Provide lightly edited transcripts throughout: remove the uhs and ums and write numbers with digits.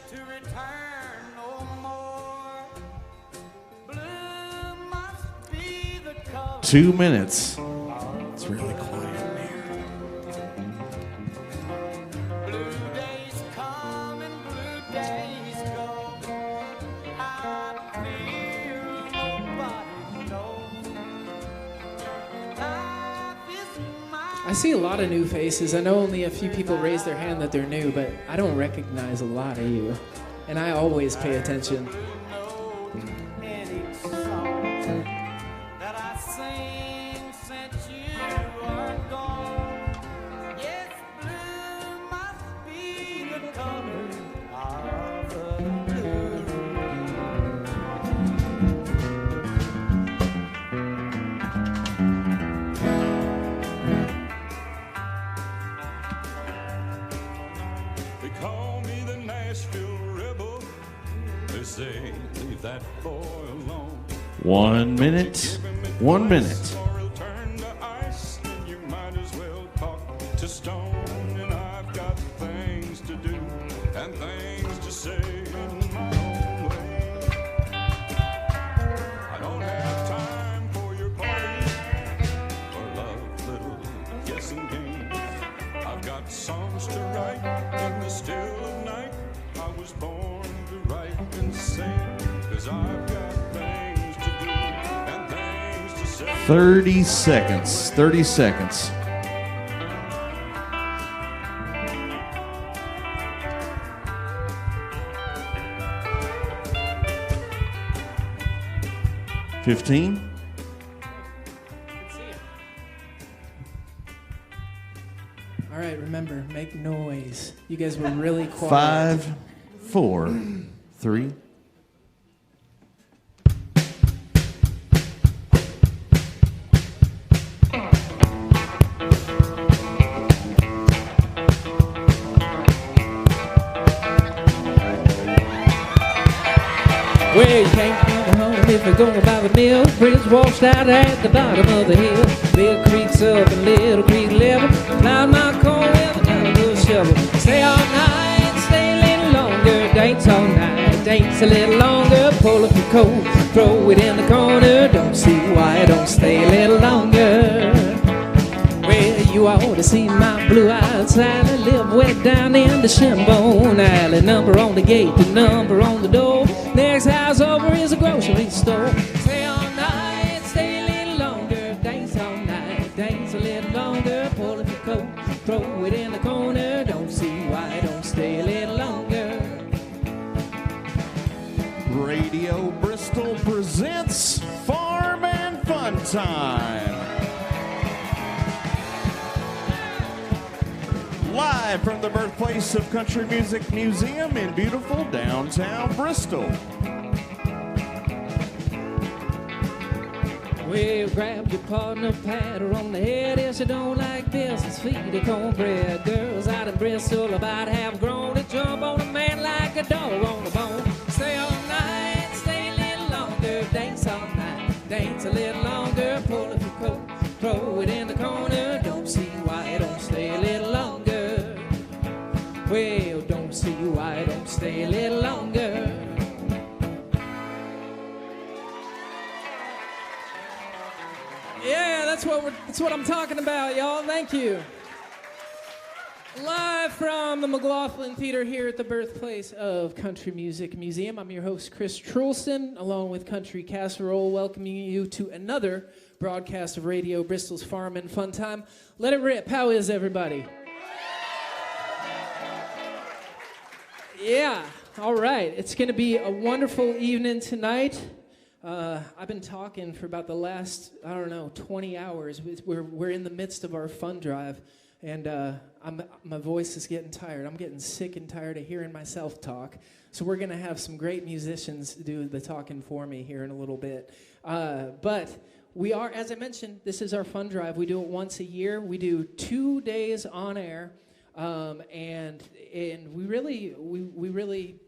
to return no more. Blue must be the color. 2 minutes. It's really quiet in here. Blue days come and blue days go. I feel nobody knows. Life is mine. I see a lot of new faces. I know only a few people raise their hand that they're new, but I don't recognize a lot of you. And I always pay attention. Any song that I sing since you are gone. Yes, blue must be the color of the blue. They call me the Nashville Rebel. They say, leave that boy alone. 1 minute. 1 minute. Or he'll turn to ice, and you might as well talk to stone. And I've got things to do and things to say in my own way. I don't have time for your parties or love little guessing games. I've got songs to write in the still of night. I was born to write and sing, 'cause I've got things to do and things to say. 30 seconds. 30 seconds. $15. All right, remember, make noise. You guys were really quiet. 5, 4, 3. Well, you can't come home if you're going by the mill. Bridge washed out at the bottom of the hill. Big creek's up and Little Creek level. Plowed my corn with a double shovel. Stay all night, stay a little longer. Dance all night, dance a little longer. Pull up your coat, throw it in the corner. Don't see why I don't stay a little longer. Well, you ought to see my blue-eyed Sally live way down in the Shinbone Alley. Number on the gate, the number on the door. Next house over is a grocery store. Stay all night, stay a little longer. Dance all night, dance a little longer. Pull up your coat, throw it in the corner. Don't see why I don't stay a little longer. Radio Bristol presents Farm and Fun Time. Live from the birthplace of Country Music Museum in beautiful downtown Bristol. Well, grab your partner, pat her on the head. If she don't like this, let's feed her cornbread. Girls out in Bristol about half grown to jump on a man like a dog on a bone. Stay all night, stay a little longer. Dance all night, dance a little longer. Pull up your coat, throw it in the corner. Don't see why I don't stay a little longer. Well, don't see why I don't stay a little longer. Yeah, that's what I'm talking about, y'all. Thank you. Live from the McLaughlin Theater here at the birthplace of Country Music Museum. I'm your host, Chris Trulson, along with Country Casserole, welcoming you to another broadcast of Radio Bristol's Farm and Fun Time. Let it rip. How is everybody? Yeah, all right. It's going to be a wonderful evening tonight. I've been talking for about the last, 20 hours. We're in the midst of our fun drive, and my voice is getting tired. I'm getting sick and tired of hearing myself talk. So we're going to have some great musicians do the talking for me here in a little bit. But we are, as I mentioned, this is our fun drive. We do it once a year. We do 2 days on air, and we really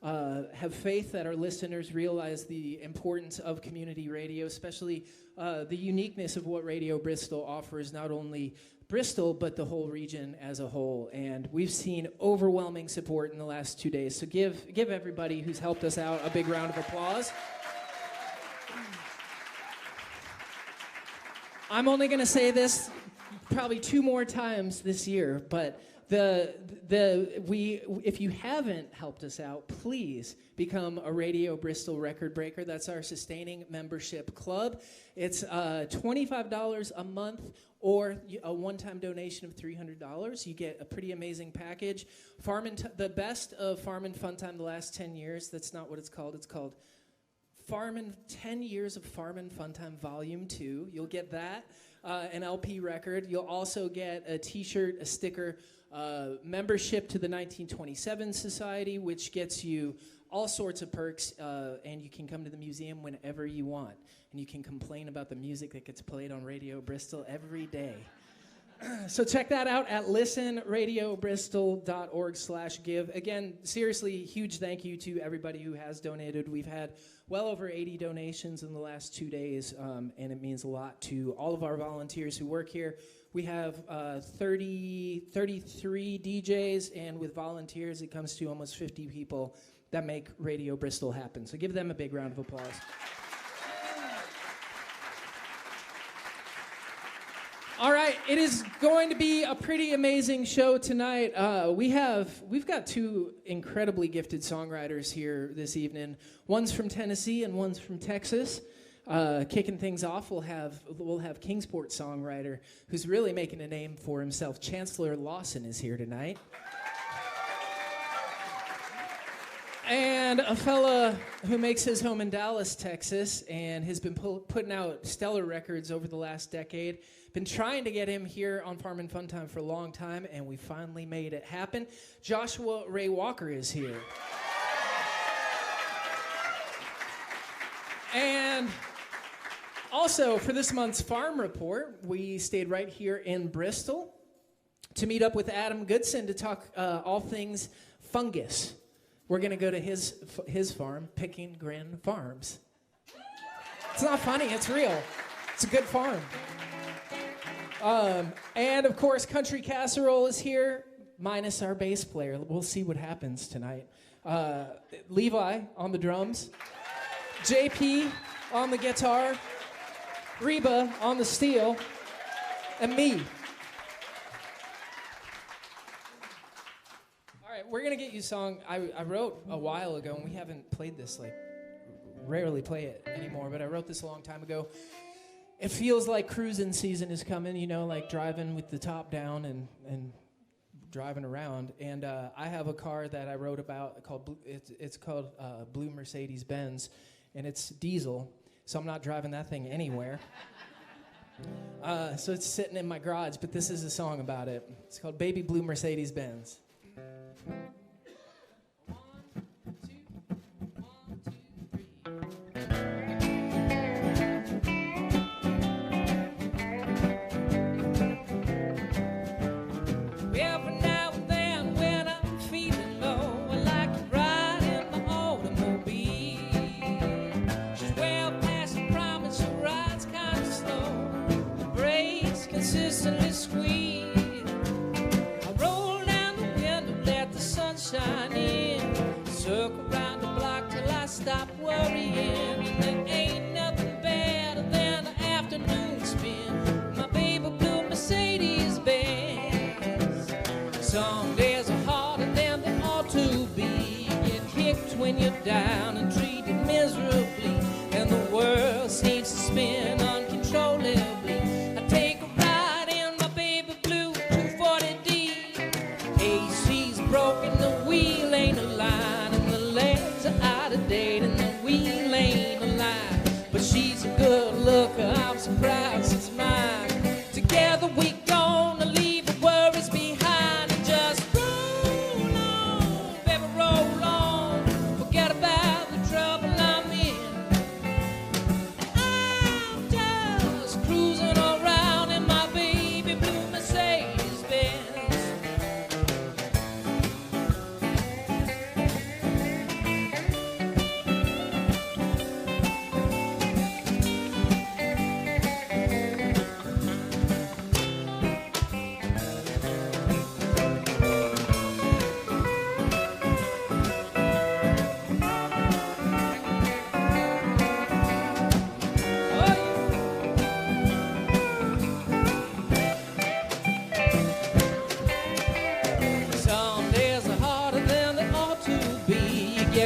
have faith that our listeners realize the importance of community radio, especially the uniqueness of what Radio Bristol offers, not only Bristol, but the whole region as a whole. And we've seen overwhelming support in the last 2 days. So give everybody who's helped us out a big round of applause. I'm only going to say this probably 2 more times this year, but if you haven't helped us out, please become a Radio Bristol record breaker. That's our sustaining membership club. It's $25 a month or a one-time donation of $300. You get a pretty amazing package. The best of Farmin' Fun Time the last 10 years. That's not what it's called. It's called 10 Years of Farmin' Fun Time Volume 2. You'll get that, an LP record. You'll also get a T-shirt, a sticker, membership to the 1927 Society, which gets you all sorts of perks, and you can come to the museum whenever you want. And you can complain about the music that gets played on Radio Bristol every day. So check that out at listenradiobristol.org/give. Again, seriously, huge thank you to everybody who has donated. We've had well over 80 donations in the last 2 days, and it means a lot to all of our volunteers who work here. We have 33 DJs, and with volunteers, it comes to almost 50 people that make Radio Bristol happen. So give them a big round of applause. All right, it is going to be a pretty amazing show tonight. We've got 2 incredibly gifted songwriters here this evening. One's from Tennessee and one's from Texas. Kicking things off, we'll have Kingsport songwriter who's really making a name for himself. Chancellor Lawson is here tonight. And a fella who makes his home in Dallas, Texas, and has been putting out stellar records over the last decade. Been trying to get him here on Farmin' Fun Time for a long time, and we finally made it happen. Joshua Ray Walker is here. And also, for this month's Farm Report, we stayed right here in Bristol to meet up with Adam Goodson to talk all things fungus. We're going to go to his farm, Picking Grin Farms. It's not funny, it's real. It's a good farm. And, of course, Country Casserole is here, minus our bass player. We'll see what happens tonight. Levi on the drums. JP on the guitar. Reba on the steel. And me. All right, we're going to get you a song I wrote a while ago, and we haven't played this, rarely play it anymore, but I wrote this a long time ago. It feels like cruising season is coming, like driving with the top down and driving around. And I have a car that I wrote about called it's called Blue Mercedes-Benz, and it's diesel, so I'm not driving that thing anywhere. So it's sitting in my garage, but this is a song about it. It's called Baby Blue Mercedes-Benz. Consistently squeeze. I roll down the window, let the sunshine in. Circle around the block till I stop worrying. And there ain't nothing better than an afternoon spin. My baby blue Mercedes-Benz. Some days are harder than they ought to be. You get kicked when you're down and treated miserably, and the world seems to spin uncontrollably. I take a ride in my baby blue 240D. AC's broken, the wheel ain't aligned, and the legs are out of date, and the wheel ain't aligned. But she's a good looker, I'm surprised it's mine. Together we gonna leave the worries behind and just roll on, baby, roll on. Forget about the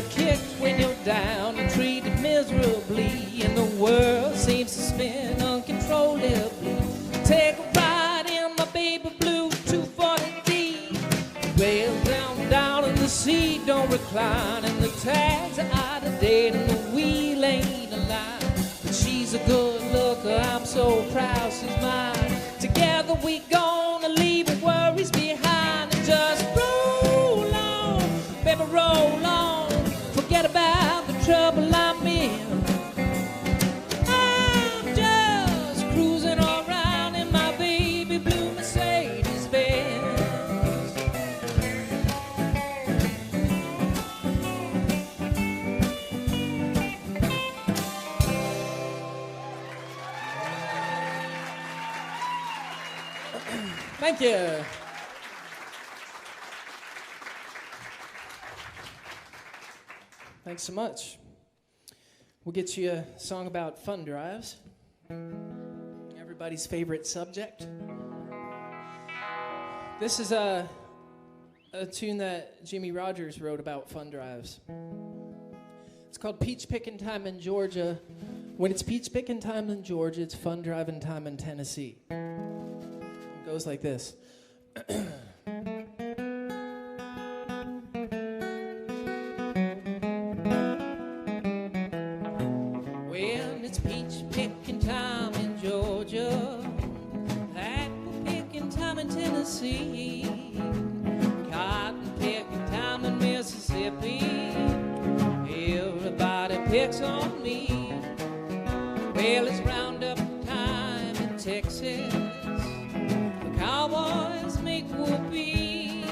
get kicked when you're down and treated miserably, and the world seems to spin uncontrollably. Take a ride in my baby blue 240D. Rail down in the seat, don't recline, and the tags are out of date, and the wheel ain't aligned. But she's a good looker, I'm so proud she's mine. Together we gonna leave our worries behind and just roll on, baby, roll on. Forget about the trouble I'm in. I'm just cruising around in my baby blue Mercedes Benz. Thank you. Thanks so much. We'll get you a song about fun drives. Everybody's favorite subject. This is a tune that Jimmy Rogers wrote about fun drives. It's called Peach Pickin' Time in Georgia. When it's peach pickin' time in Georgia, it's fun driving time in Tennessee. It goes like this. When it's peach picking time in Georgia, apple picking time in Tennessee, cotton picking time in Mississippi, everybody picks on me. Well, it's roundup time in Texas, the cowboys make whoopee.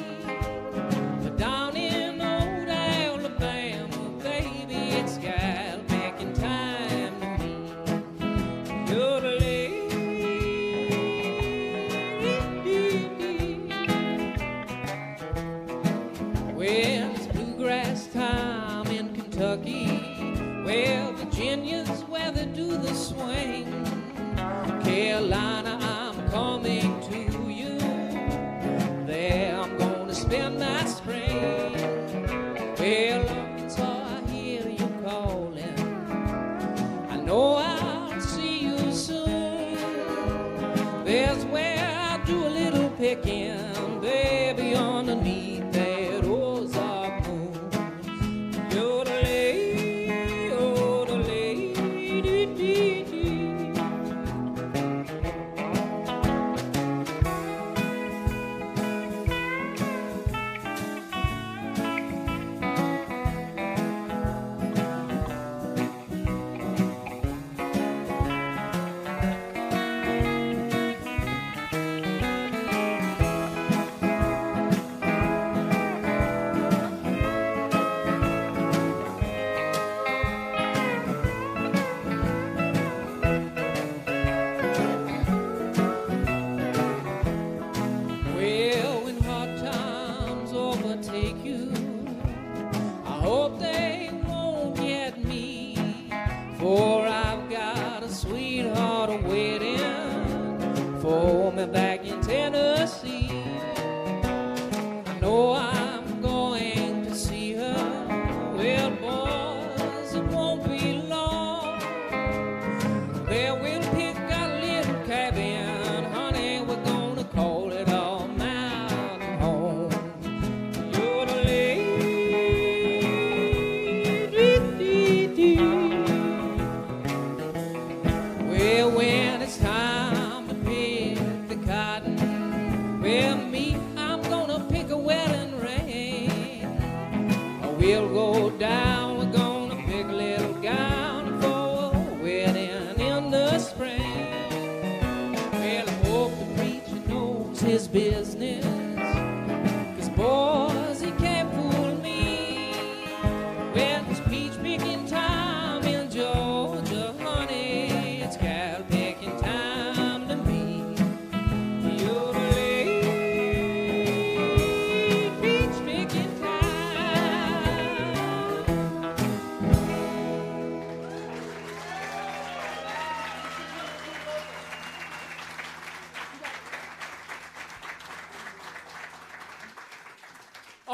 But down in old Alabama, baby, it's gal picking time to me. Yodelay. Well, it's bluegrass time in Kentucky. Well, Virginia's where they do the swing. Carolina, I'm coming to you. There I'm gonna spend that spring. Well, Arkansas, I hear you calling. I know I'll see you soon. There's where I do a little picking, baby, underneath that Ozark moon. Yodelay. For I've got a sweetheart waiting for me back in Tennessee. I know I'm going to see her. Well, boys, it won't be long. There we'll pick out a little cabin, honey, we're gonna call it all Mountain Home. Yodelay. Well, when it's time to pick the cotton, well, me, I'm gonna pick a wedding ring. We'll go down, we're gonna pick a little gown for a wedding in the spring. Well, I hope the preacher knows his business, 'cause boys, he can't fool me. When it's peach picking time in Georgia, honey, it's gal picking time to me. Yodelay, peach picking time.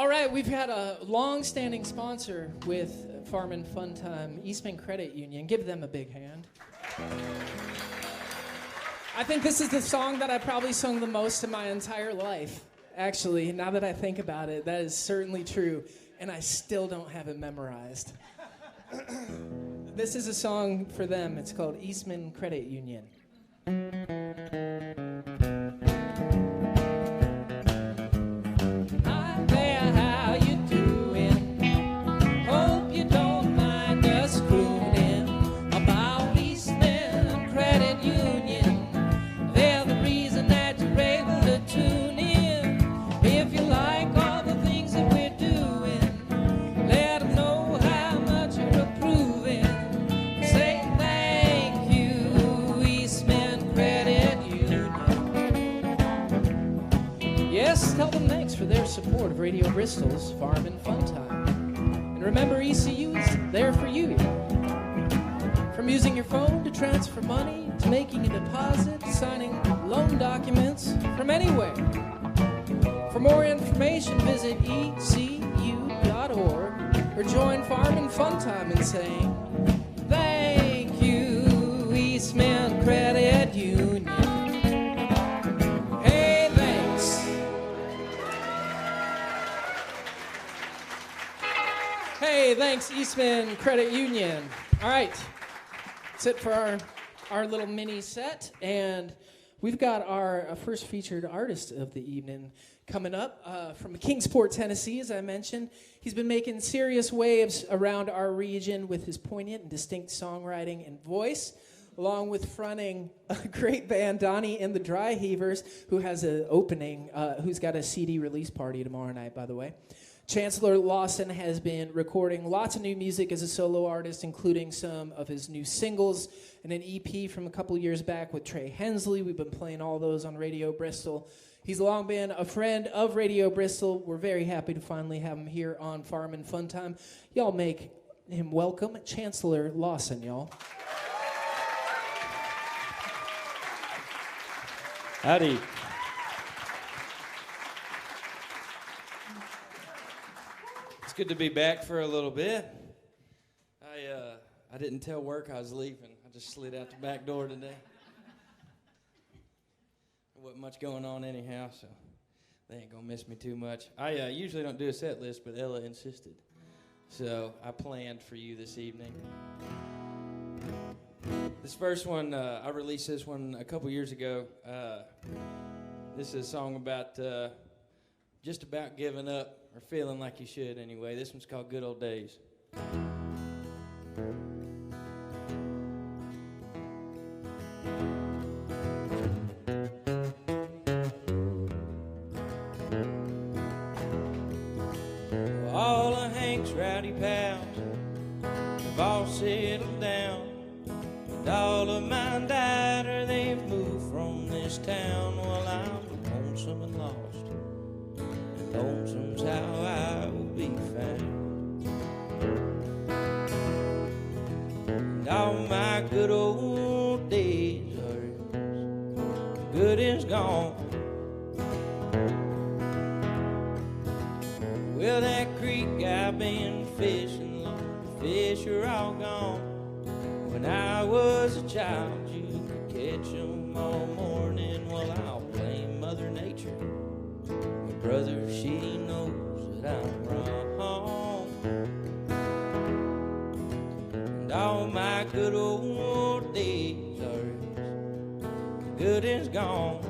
All right, we've had a long-standing sponsor with Farm and Fun Time, Eastman Credit Union. Give them a big hand. I think this is the song that I probably sung the most in my entire life. Actually, now that I think about it, that is certainly true, and I still don't have it memorized. This is a song for them. It's called Eastman Credit Union. Hi there, how you doing? Hope you don't mind us crooning about Eastman Credit Union. They're the reason that you're able to tune in. If you like all the things that we're doing, let them know how much you're approving. Say thank you, Eastman Credit Union. Yes, tell them thanks for their support of Radio Bristol's Farm and Fun Time. And remember, ECU is there for you. From using your phone to transfer money, to making a deposit, to signing loan documents from anywhere. For more information, visit ecu.org or join Farm and Fun Time in saying, thank you, Eastman Credit Union. Hey, thanks. Hey, thanks, Eastman Credit Union. All right, that's it for our little mini set, and we've got our first featured artist of the evening coming up from Kingsport, Tennessee, as I mentioned. He's been making serious waves around our region with his poignant and distinct songwriting and voice, along with fronting a great band, Donnie and the Dry Heavers, who has an opening, who's got a CD release party tomorrow night, by the way. Chancellor Lawson has been recording lots of new music as a solo artist, including some of his new singles and an EP from a couple years back with Trey Hensley. We've been playing all those on Radio Bristol. He's long been a friend of Radio Bristol. We're very happy to finally have him here on Farm and Fun Time. Y'all make him welcome, Chancellor Lawson, y'all. Howdy. It's good to be back for a little bit. I didn't tell work I was leaving. I just slid out the back door today. There wasn't much going on anyhow, so they ain't gonna miss me too much. I usually don't do a set list, but Ella insisted. So I planned for you this evening. This first one, I released this one a couple years ago. This is a song about just about giving up, or feeling like you should anyway. This one's called Good Old Days. All of Hank's rowdy pals have all settled down, and all of mine died or they've moved from this town. Well, I'm lonesome and lost. Lonesome's how I will be found. And all my good old days are good as gone. Well, that creek I've been fishing, Lord, the fish are all gone. When I was a child, you could catch them all morning. Well, I'll blame Mother Nature. Brother, she knows that I'm wrong. And all my good old days are as good as gone.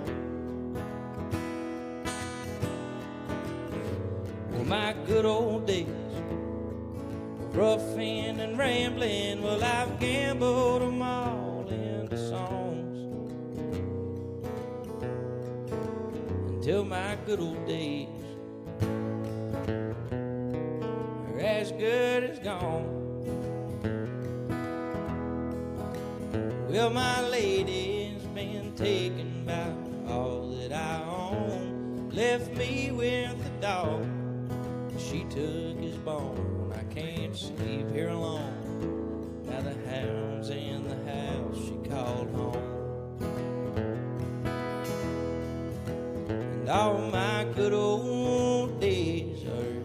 Well, my good old days were roughing and rambling. Well, I've gambled them all into songs. Till my good old days are as good as gone. Well, my lady's been taken by all that I own, left me with a dog. She took his bone. I can't sleep here alone. Now the hound's in the house she called home. All my good old days are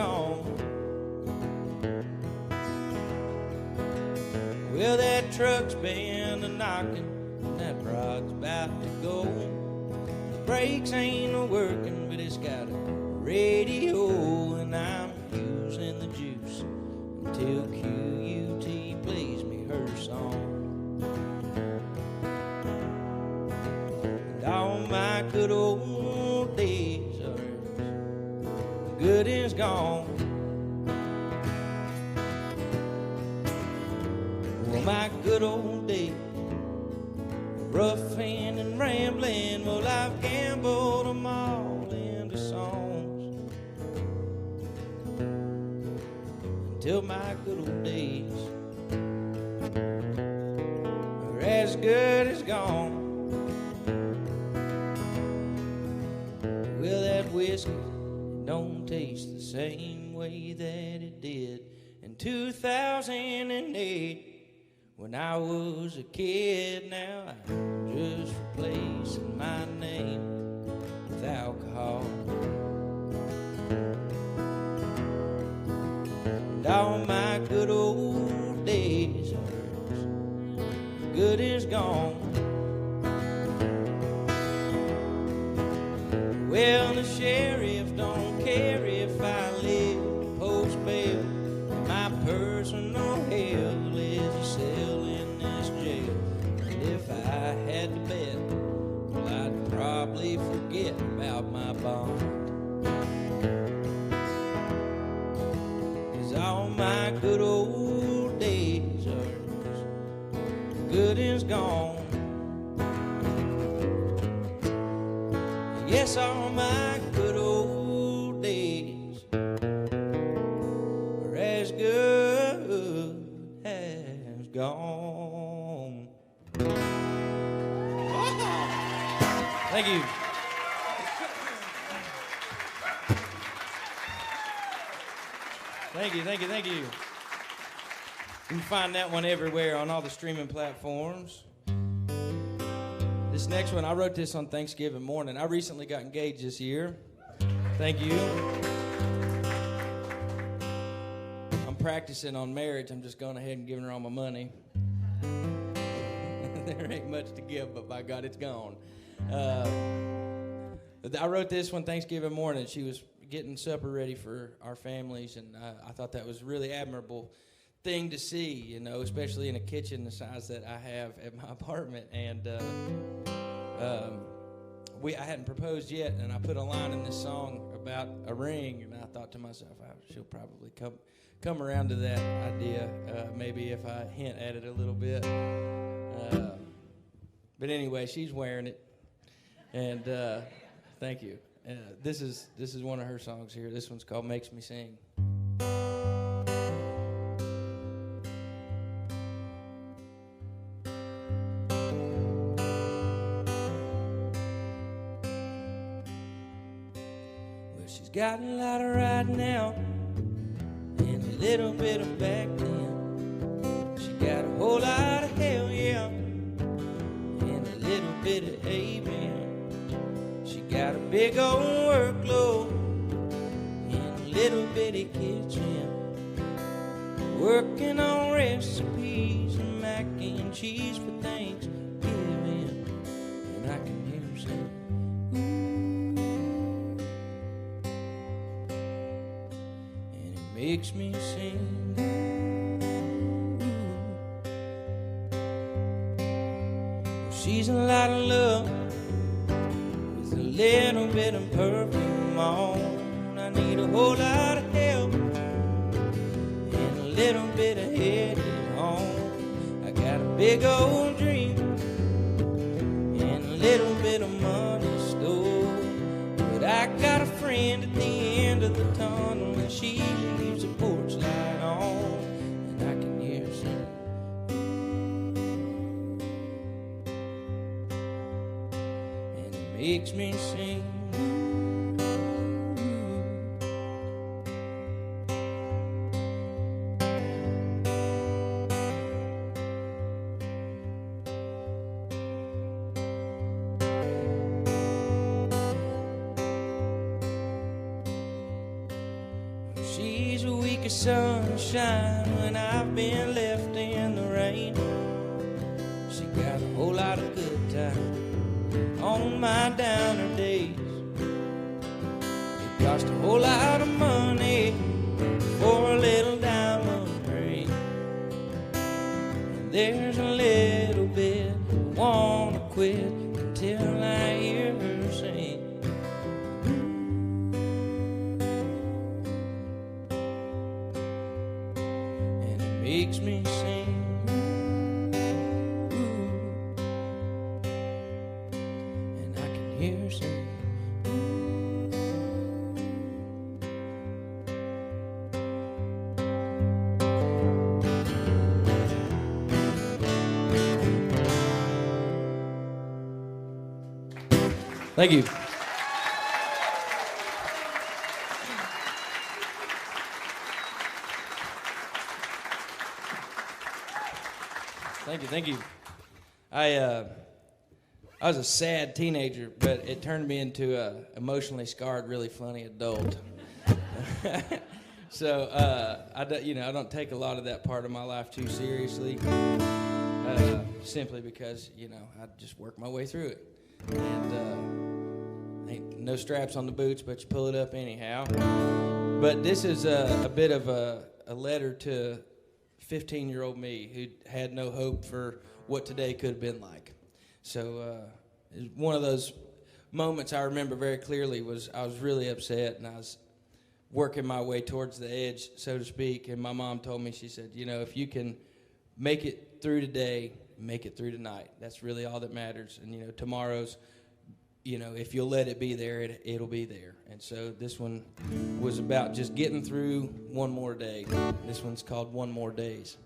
gone. Well, that truck's been a-knocking, and that rod's about to go. The brakes ain't a-working, but it's got a radio, and I'm using the juice until QUT plays me her song. And all my good old days are as good as gone. Well, my good old days, rough and rambling, well, I've gambled them all into songs. Until my good old days are as good as gone. Well, that whiskey don't taste the same way that it did in 2008. When I was a kid. Now I'm just replacing my name with alcohol. And all my good old days are as good as gone. Well, the sheriff don't care if I live post bail. And my personal hell is a cell in this jail. And if I had to bet, well, I'd probably forget about my bond. 'Cause all my good old days are as good as gone. Yes, all my good old days are as good as gone. Thank you. Thank you, thank you, thank you. You can find that one everywhere on all the streaming platforms. This next one, I wrote this on Thanksgiving morning. I recently got engaged this year. Thank you. I'm practicing on marriage. I'm just going ahead and giving her all my money. There ain't much to give, but by God, it's gone. I wrote this one Thanksgiving morning. She was getting supper ready for our families, and I thought that was a really admirable thing to see, you know, especially in a kitchen the size that I have at my apartment. And I hadn't proposed yet, and I put a line in this song about a ring, and I thought to myself, she'll probably come around to that idea, maybe if I hint at it a little bit. But anyway, she's wearing it, and thank you. This is one of her songs here. This one's called "Makes Me Sing." She's got a lot of right now and a little bit of back then. She got a whole lot of hell, yeah, and a little bit of amen. She got a big old workload in a little bitty kitchen, working on recipes and mac and cheese for Thanksgiving. And I can hear her say, makes me sing. Well, she's a lot of love with a little bit of perfume on. I need a whole lot of help and a little bit of head at home. I got a big old dream and a little bit of money stored, but I got a friend at the end of the tunnel, and she leaves the porch light on, and I can hear her sing. And it makes me sing. She's a week of sunshine when I've been left in the rain. She got a whole lot of good time on my downer days. It cost a whole lot of money for a little diamond ring. And there's a little bit I wanna quit until I hear her sing. And it makes me sing. And I can hear her sing. Thank you. Thank you. I was a sad teenager, but it turned me into a emotionally scarred, really funny adult. So I don't take a lot of that part of my life too seriously, simply because I just work my way through it. And ain't no straps on the boots, but you pull it up anyhow. But this is a bit of a letter to 15-year-old me who had no hope for what today could have been like. So one of those moments I remember very clearly was I was really upset, and I was working my way towards the edge, so to speak, and my mom told me, she said, if you can make it through today, make it through tonight. That's really all that matters. And tomorrow's, if you'll let it be there, it'll be there. And so this one was about just getting through one more day. This one's called One More Days.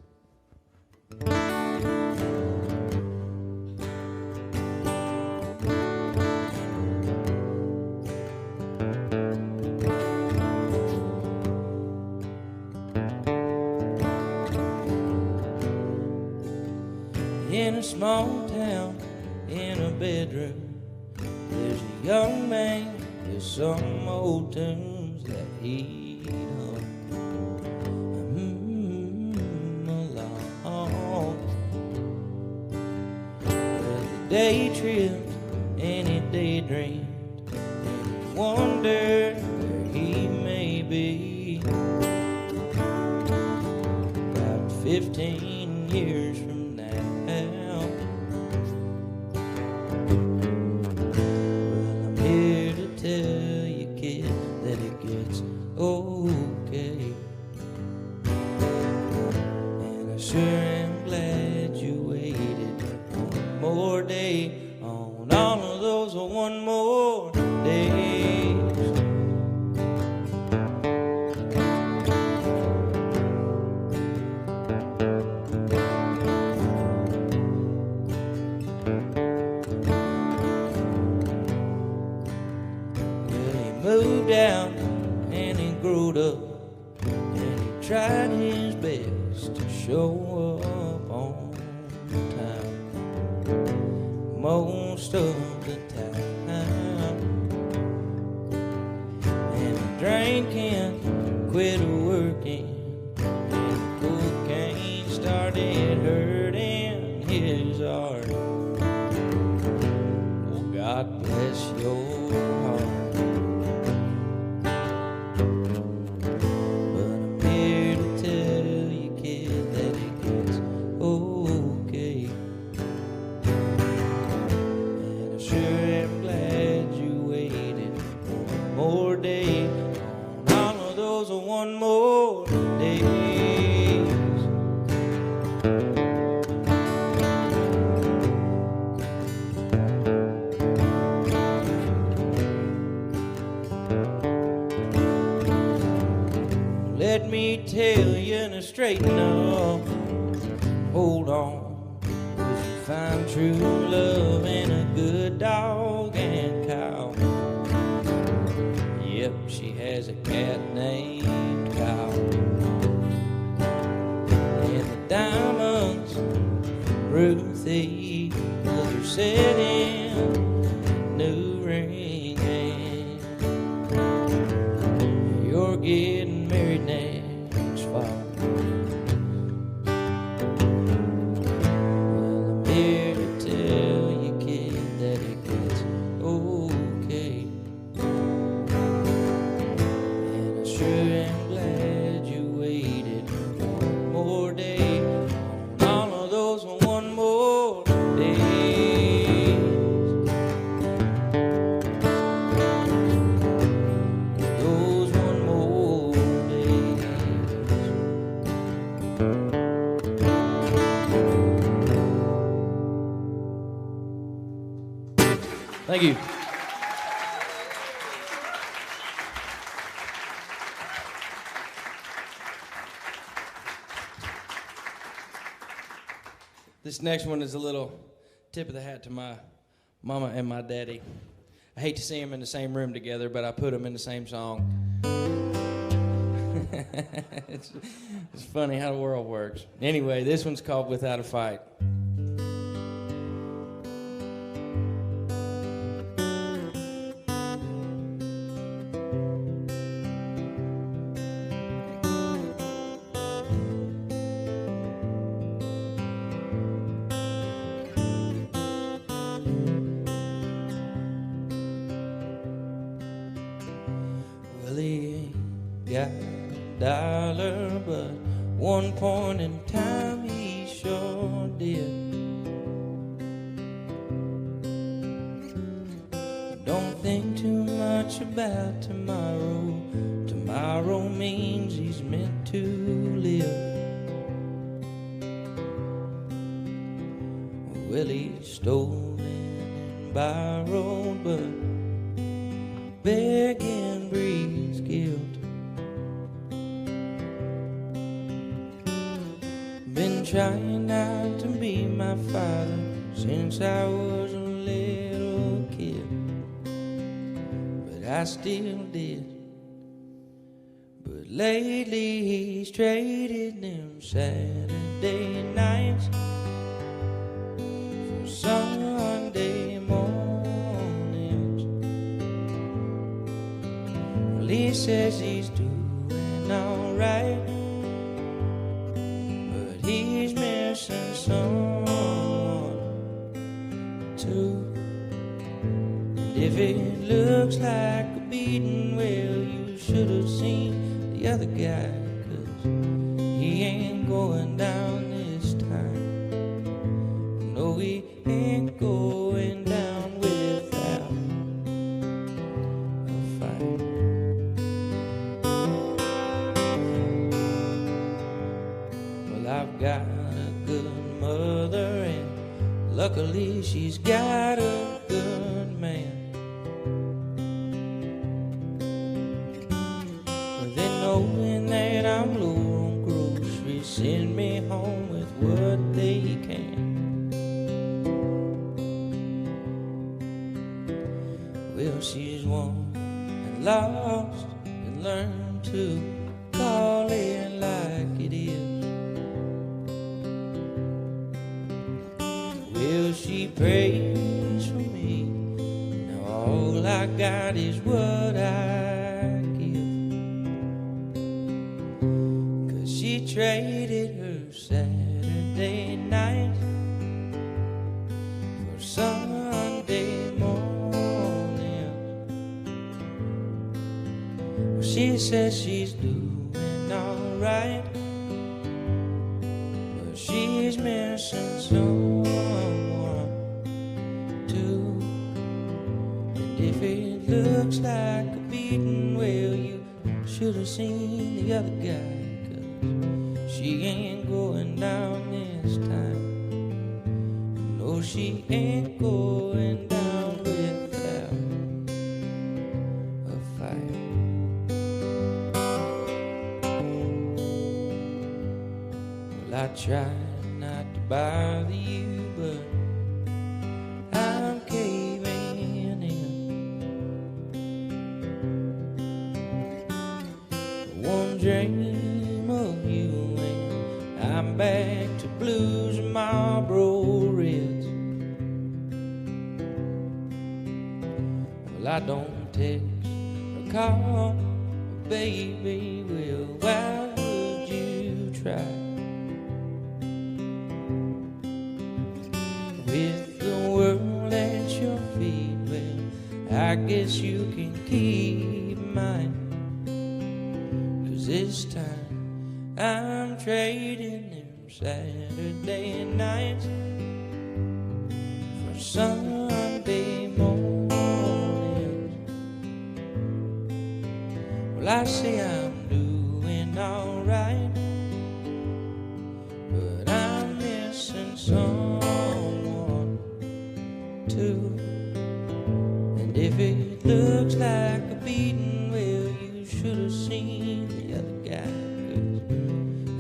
In a small town, in a bedroom, there's a young man with some old tunes that he'd hum along. Well, the day tripped and he daydreamed and he wondered where he may be. About 15 years from now. Okay, and I sure am glad you waited one more day on all of those one more days. Well, he moved out and he growed up, and he tried his best to show up on time, most of the time. And he drank and quit working, and cocaine started hurting his heart. Oh, God bless your heart. One more days. Let me tell you to straighten up. Hold on, 'cause you find true love in a good dog and cow. Yep, she has a cat named Cow. And the diamonds from Ruthie, look her set in a new ring. And you're getting married now. Thank you. This next one is a little tip of the hat to my mama and my daddy. I hate to see them in the same room together, but I put them in the same song. it's funny how the world works. Anyway, this one's called Without a Fight. Well, he got a dollar, but one point in time he sure did. Don't think too much about tomorrow. Tomorrow means he's meant to live. Well, he's stolen and borrowed, but begging breeds guilt. Been trying not to be my father since I was a little kid, but I still did. But lately he's traded them Saturday nights for Sunday mornings. Well, he says he's doing alright, but he's missing someone too. And if it looks like a beating, well, you should have seen the other guy, 'cause he ain't going down this time. No, he ain't going down without a fight. Well, I've got a good mother, and luckily she's got a good man. Knowing that I'm low on groceries, send me home with what they can. Well, she's won and lost and learned to call it like it is. Well, she prays for me. Now all I got is what I give. She traded her Saturday night for Sunday morning. Well, she says she's doing alright, but she's missing someone too. And if it looks like a beating, well, you should have seen the other guy. She ain't going down this time. No, she ain't going down without a fight. Well, I try not to bother you, but I'm caving in. One dream of you, I'm back to blues and Marlboro Reds. Well, I don't text or call, baby, well, why would you try? With the world at your feet, well, I guess you can keep mine. 'Cause this time I'm trading them Saturday nights for Sunday mornings. Well, I say I'm doing alright, but I'm missing someone too.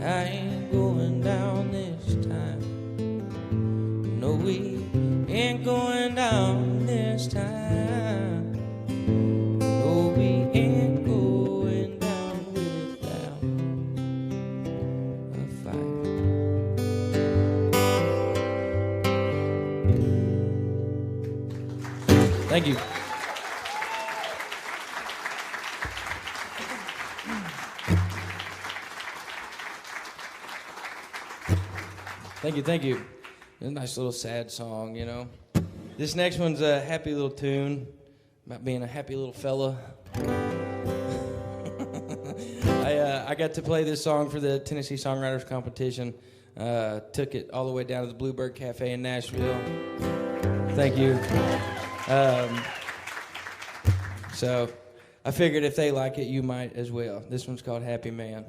I ain't going down this time. No, we ain't going down this time. No, we ain't going down without a fight. Thank you. Thank you, thank you. It's a nice little sad song, you know. This next one's a happy little tune about being a happy little fella. I got to play this song for the Tennessee Songwriters Competition. Took it all the way down to the Bluebird Cafe in Nashville. Thank you. So I figured if they like it, you might as well. This one's called Happy Man.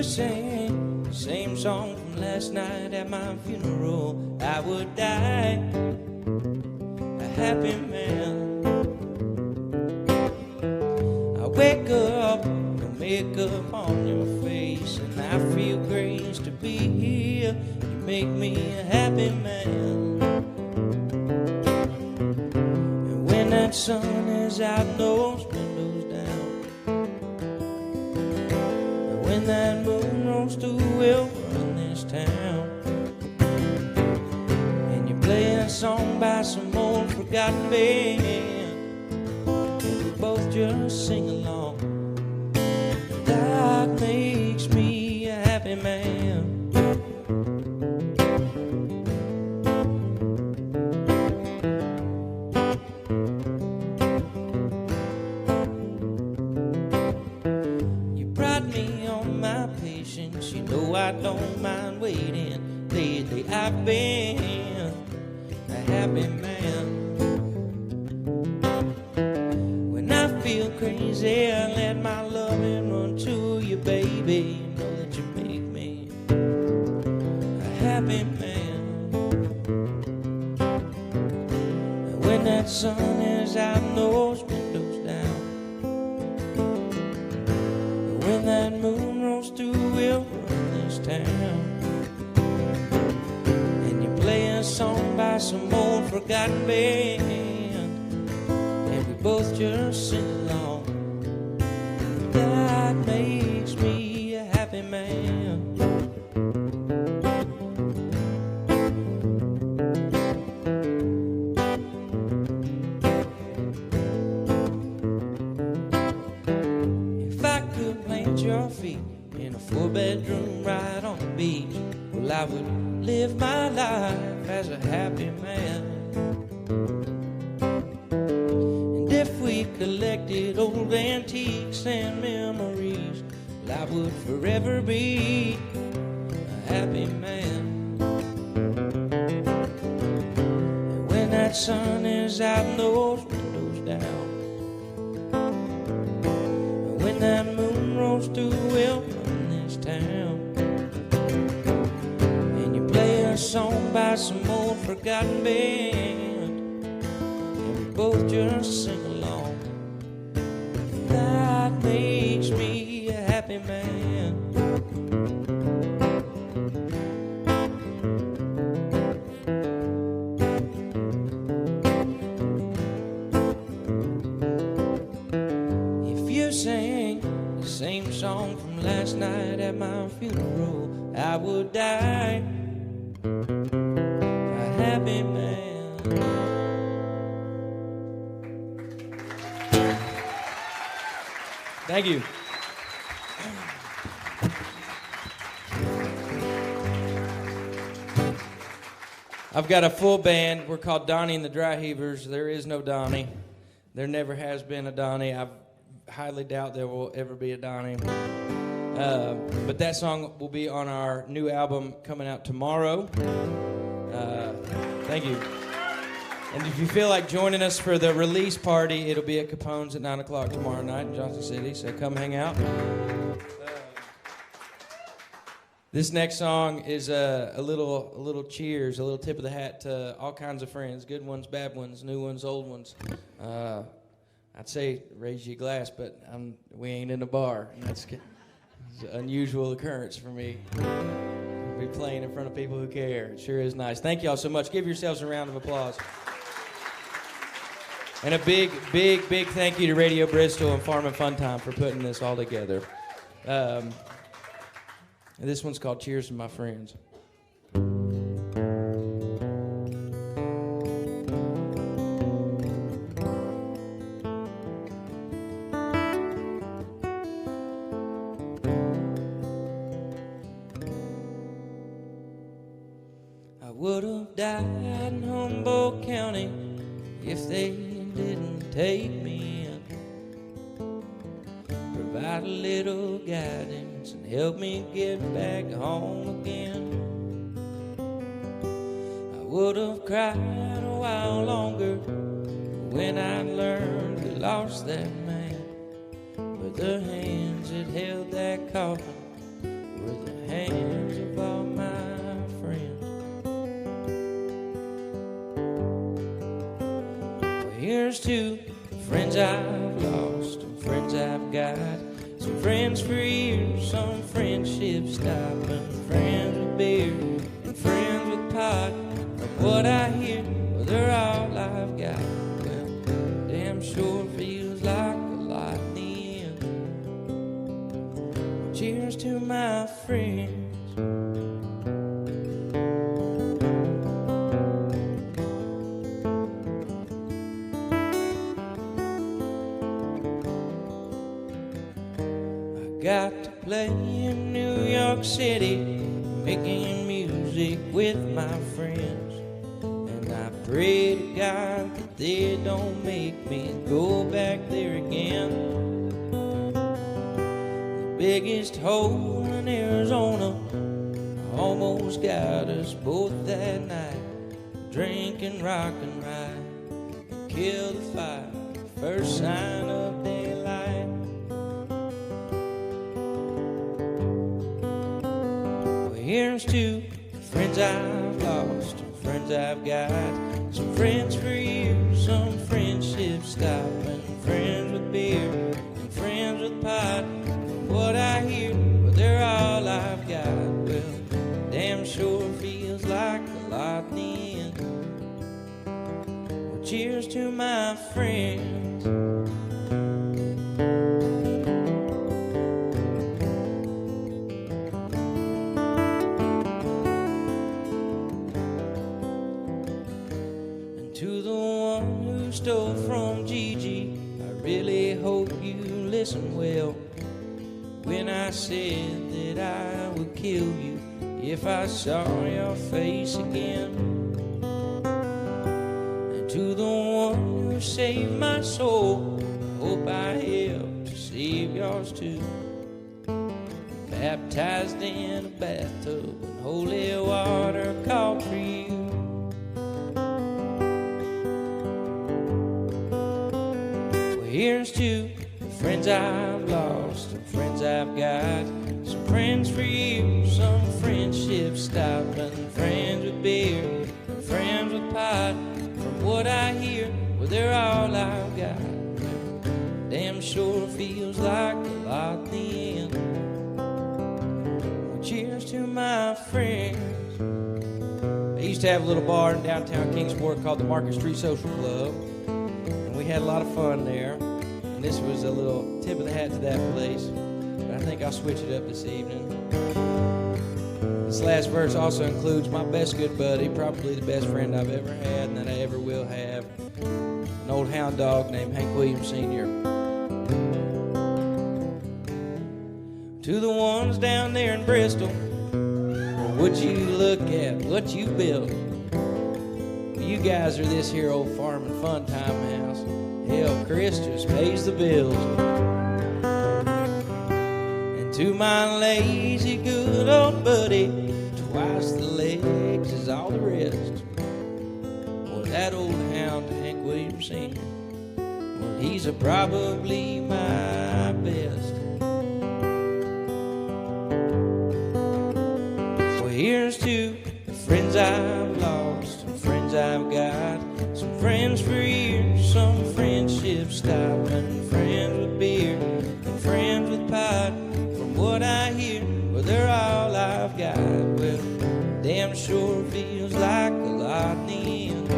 Sing the same song from last night at my funeral, I would die a happy man. I wake up, no makeup on your face, and I feel grace to be here. You make me a happy man. And when that sun is out and those windows down, when that moon rose through, we'll run this town. And you play a song by some old forgotten band, and we both just sing along. That makes me a happy man. You know I don't mind waiting. Lately I've been a happy man. When I feel crazy, I let my loving run to you, baby. You know that you make me a happy man. And when that sun is out and those windows down, when that moon rolls through, we'll run this town. And you play a song by some old forgotten band, and we both just sing along. That makes me a happy man. If I could plant your feet in a 4-bedroom right on the beach, well, I would live my life as a happy man. And if we collected old antiques and memories, well, I would forever be a happy man. And when that sun is out and those windows down, and when that moon rolls through, we'll run this town. And you play a song by some old forgotten band, and we both just sing along. That makes me a happy man. If you sang the same song from last night at my funeral, I would die a happy man. Thank you. I've got a full band. We're called Donnie and the Dry Heavers. There is no Donnie. There never has been a Donnie. I highly doubt there will ever be a Donnie. But that song will be on our new album coming out tomorrow. Thank you. And if you feel like joining us for the release party, it'll be at Capone's at 9 o'clock tomorrow night in Johnson City, so come hang out. This next song is a little cheers, a little tip of the hat to all kinds of friends, good ones, bad ones, new ones, old ones. I'd say raise your glass, but we ain't in a bar. And it's an unusual occurrence for me. Be playing in front of people who care. It sure is nice. Thank y'all so much. Give yourselves a round of applause. And a big, big, big thank you to Radio Bristol and Farm and Fun Time for putting this all together. This one's called Cheers to My Friends. I would have died in Humboldt County if they didn't take me in. Provide a little guidance and help me get back home again. I would have cried a while longer when I learned we lost that man. But the hands that held that coffin were the hands of all my friends. Well, here's to friends I've lost and friends I've got. Some friends for years, some friendships stop, and friends with beer and friends with pot. From what I hear, well, they're all I've got. Well, damn sure feels like a lot in the end. Well, cheers to my friends. Got to play in New York City, making music with my friends. And I pray to God that they don't make me go back there again. The biggest hole in Arizona almost got us both that night. Drink and rock and ride and kill the fire, first sign of daylight. Here's to friends I've lost and friends I've got. Some friends for years, some friendships stop, and friends with beer and friends with pot. From what I hear, well, they're all I've got. Well, damn sure feels like a lot in the end. Well, cheers to my friends. Stole from Gigi, I really hope you listen well when I said that I would kill you if I saw your face again. And to the one who saved my soul, I hope I helped to save yours too. Baptized in a bathtub with holy water called for you. Here's to the friends I've lost and friends I've got. Some friends for years, some friendships stop, and friends with beer and friends with pot. From what I hear, well, they're all I've got. Damn sure feels like a lot in the end. Well, cheers to my friends. I used to have a little bar in downtown Kingsport called the Market Street Social Club. We had a lot of fun there, and this was a little tip of the hat to that place, but I think I'll switch it up this evening. This last verse also includes my best good buddy, probably the best friend I've ever had and that I ever will have, an old hound dog named Hank Williams Sr. To the ones down there in Bristol, would you look at what you built? You guys are this here old farm and fun time house. Hell, Chris just pays the bills. And to my lazy good old buddy, twice the legs is all the rest. Well, that old hound, Hank Williams Sr., well, he's probably my best. sure feels like a lot in the end.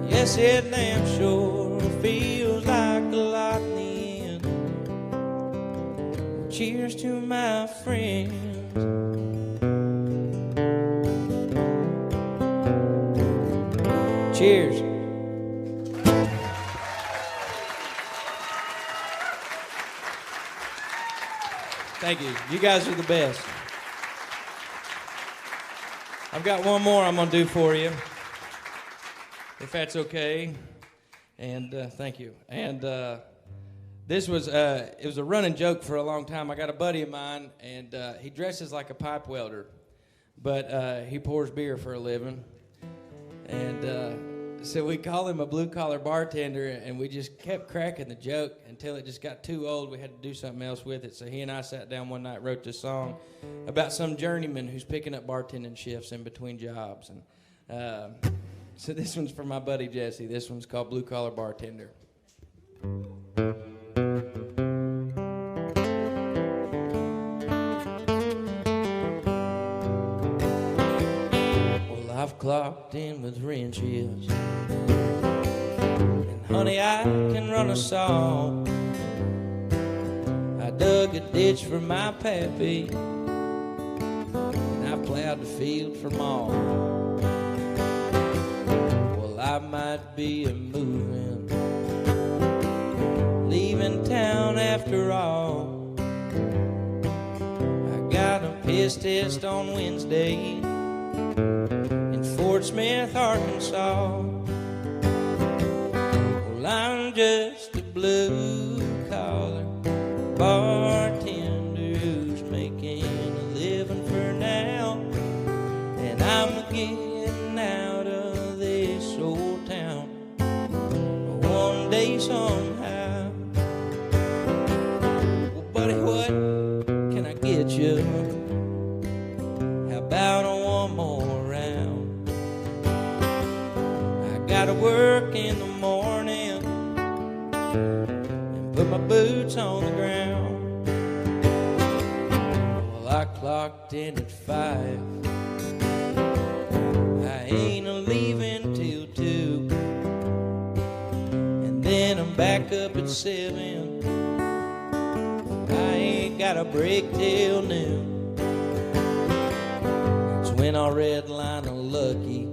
Yes, it damn sure feels like a lot in the end. Cheers to my friends. Cheers. Thank you. You guys are the best. I've got one more I'm going to do for you, if that's okay. And thank you. And this was it was a running joke for a long time. I got a buddy of mine, and he dresses like a pipe welder, but he pours beer for a living. And so we call him a blue-collar bartender, and we just kept cracking the joke until it just got too old. We had to do something else with it. So he and I sat down one night, wrote this song about some journeyman who's picking up bartending shifts in between jobs. And so this one's for my buddy Jesse. This one's called Blue Collar Bartender. I've clocked in with wrenches, and honey, I can run a saw. I dug a ditch for my pappy, and I plowed the field for Ma. Well, I might be a-moving, leaving town after all. I got a piss test on Wednesday in Fort Smith, Arkansas. Well, I'm just a blue-collar bartender who's making a living for now, and I'm getting out of this old town one day somehow. Well, buddy, what can I get you? How about one more round? I gotta work in the morning and put my boots on the ground. Well, I clocked in at 5. I ain't a-leaving till 2, and then I'm back up at 7. I ain't got a break till noon. When I redline a Lucky,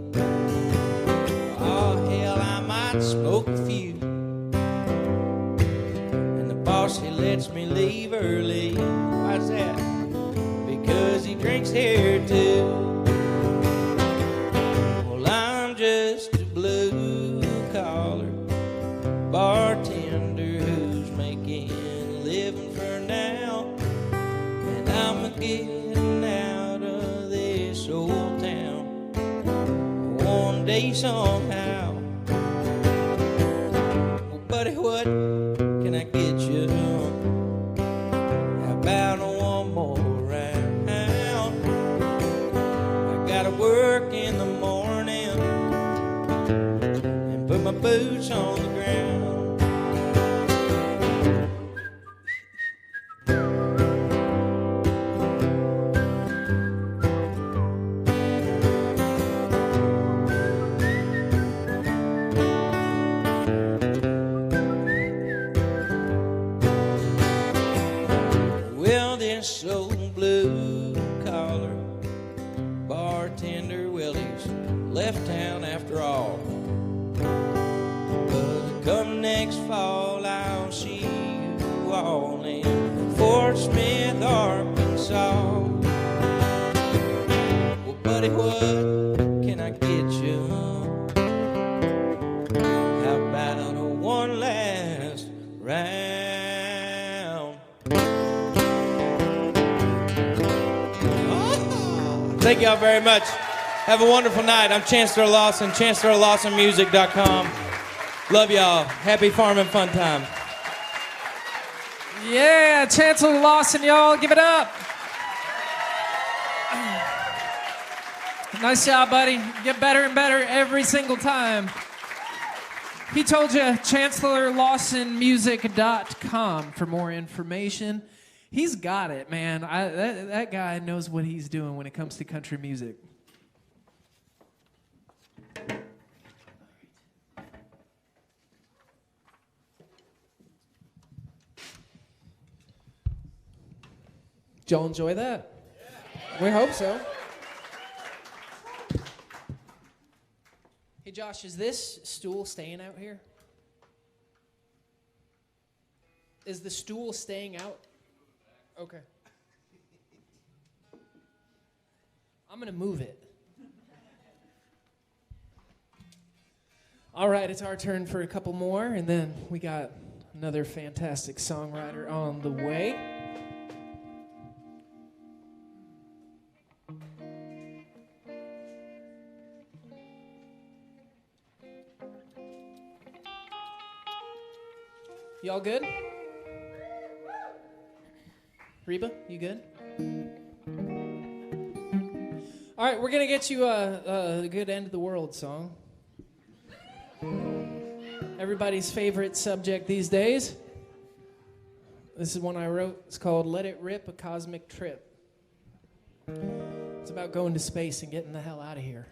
oh hell, I might smoke a few. And the boss, he lets me leave early. Why's that? Because he drinks here too. Well, I'm just a blue-collar bartender who's making a living for now, and I'm getting out of this old town one day somehow. Well, buddy, what can I get you? How about one more round? I gotta work in the morning and put my boots on the ground. This old blue-collar bartender, well, he's left town after all. But come next fall, I'll see you all in Fort Smith, Arkansas. Well, buddy, what can I get you? How about one last round? Thank y'all very much. Have a wonderful night. I'm Chancellor Lawson, ChancellorLawsonMusic.com. Love y'all. Happy Farm and Fun Time. Yeah, Chancellor Lawson, y'all. Give it up. Nice job, buddy. Get better and better every single time. He told you, ChancellorLawsonMusic.com for more information. He's got it, man. That guy knows what he's doing when it comes to country music. Did y'all enjoy that? Yeah. We hope so. Hey, Josh, is this stool staying out here? Is the stool staying out? Okay. I'm going to move it. All right, it's our turn for a couple more, and then we got another fantastic songwriter on the way. Y'all good? Reba, you good? All right, we're going to get you a good End of the World song. Everybody's favorite subject these days. This is one I wrote. It's called Let It Rip, a Cosmic Trip. It's about going to space and getting the hell out of here.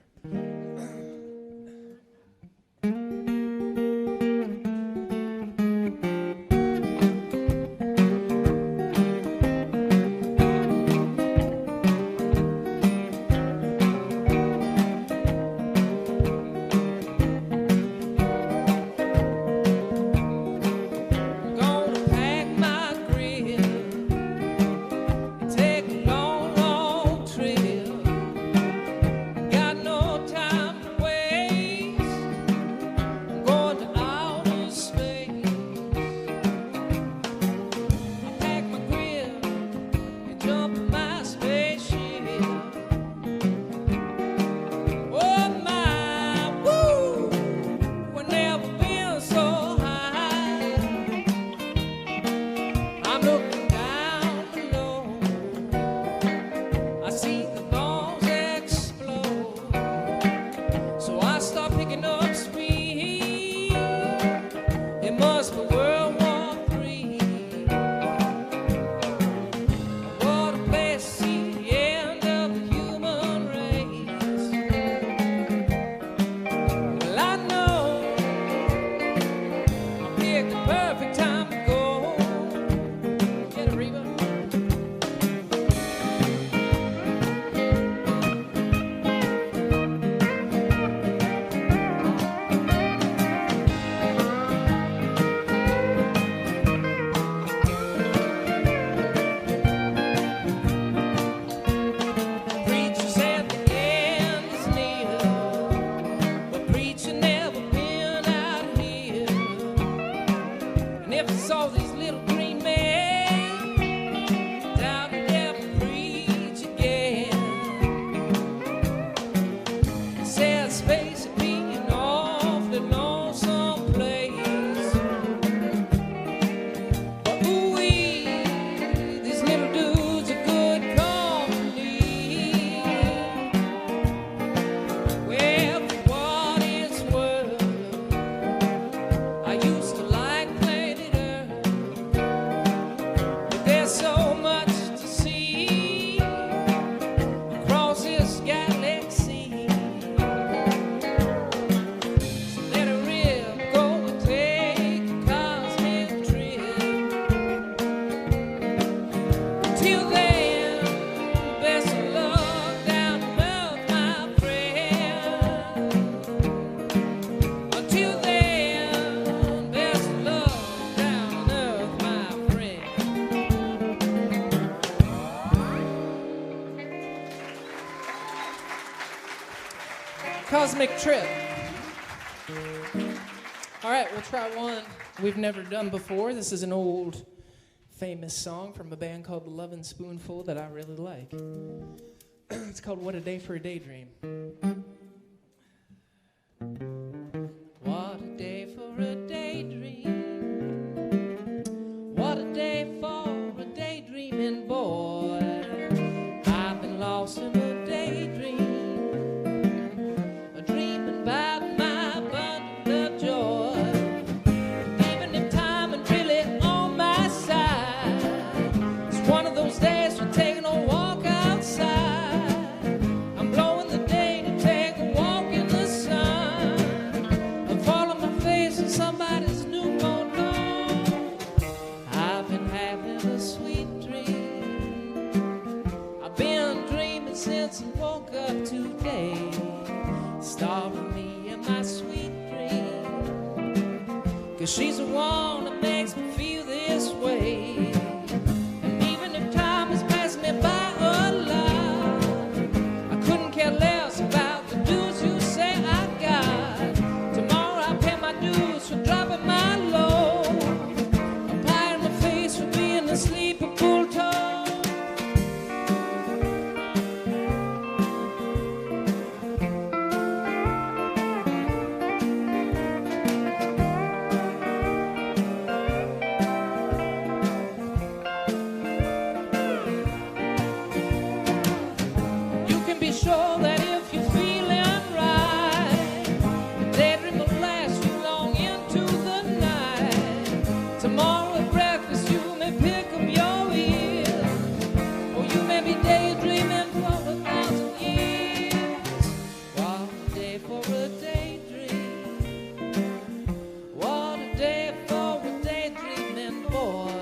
Cosmic Trip. All right, we'll try one we've never done before. This is an old famous song from a band called The Lovin' Spoonful that I really like. It's called What a Day for a Daydream. What a day for a daydream. What a day for a daydreaming boy. I've been lost in a daydream. she's the one that makes me feel this way. And even if time has passed me by a lot, I couldn't care less about the dues you say I got. Tomorrow I pay my dues for dropping my load, a pie in the face for being asleep at full tone. Sure that if you're feeling right, the daydream will last you long into the night. Tomorrow at breakfast you may pick up your ears, or you may be daydreaming for 1,000 years. What a day for a daydream. What a day for a daydreaming boy.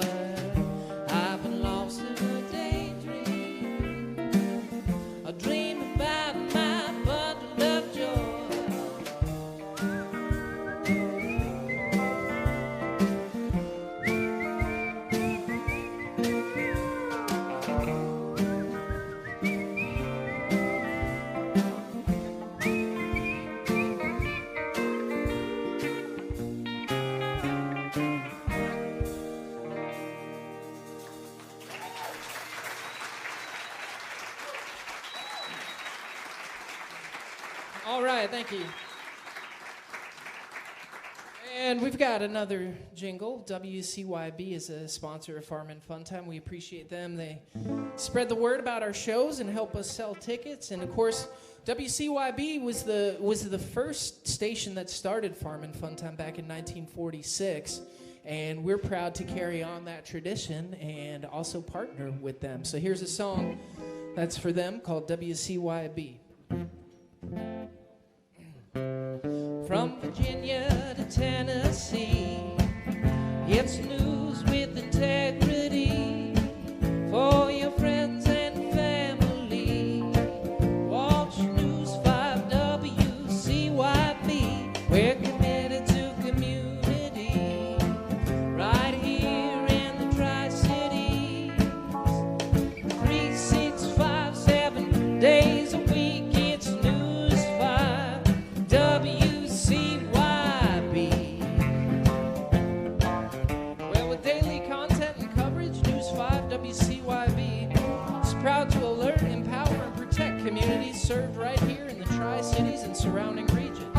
I've been lost in a daydream, a dream about my bundle of joy. All right, thank you. And we've got another jingle. WCYB is a sponsor of Farm and Fun Time. We appreciate them. They spread the word about our shows and help us sell tickets. And of course, WCYB was the first station that started Farm and Fun Time back in 1946. And we're proud to carry on that tradition and also partner with them. So here's a song that's for them called WCYB. From Virginia to Tennessee, it's news with integrity for your friends and family. Watch News 5 WCYB. We're committed to community right here in the Tri-Cities. 3, 6, 5, 7 days a week. It's News 5 WCYB. Well, with daily content and coverage, News 5 WCYB is proud to alert, empower, and protect communities served right here in the Tri-Cities and surrounding region.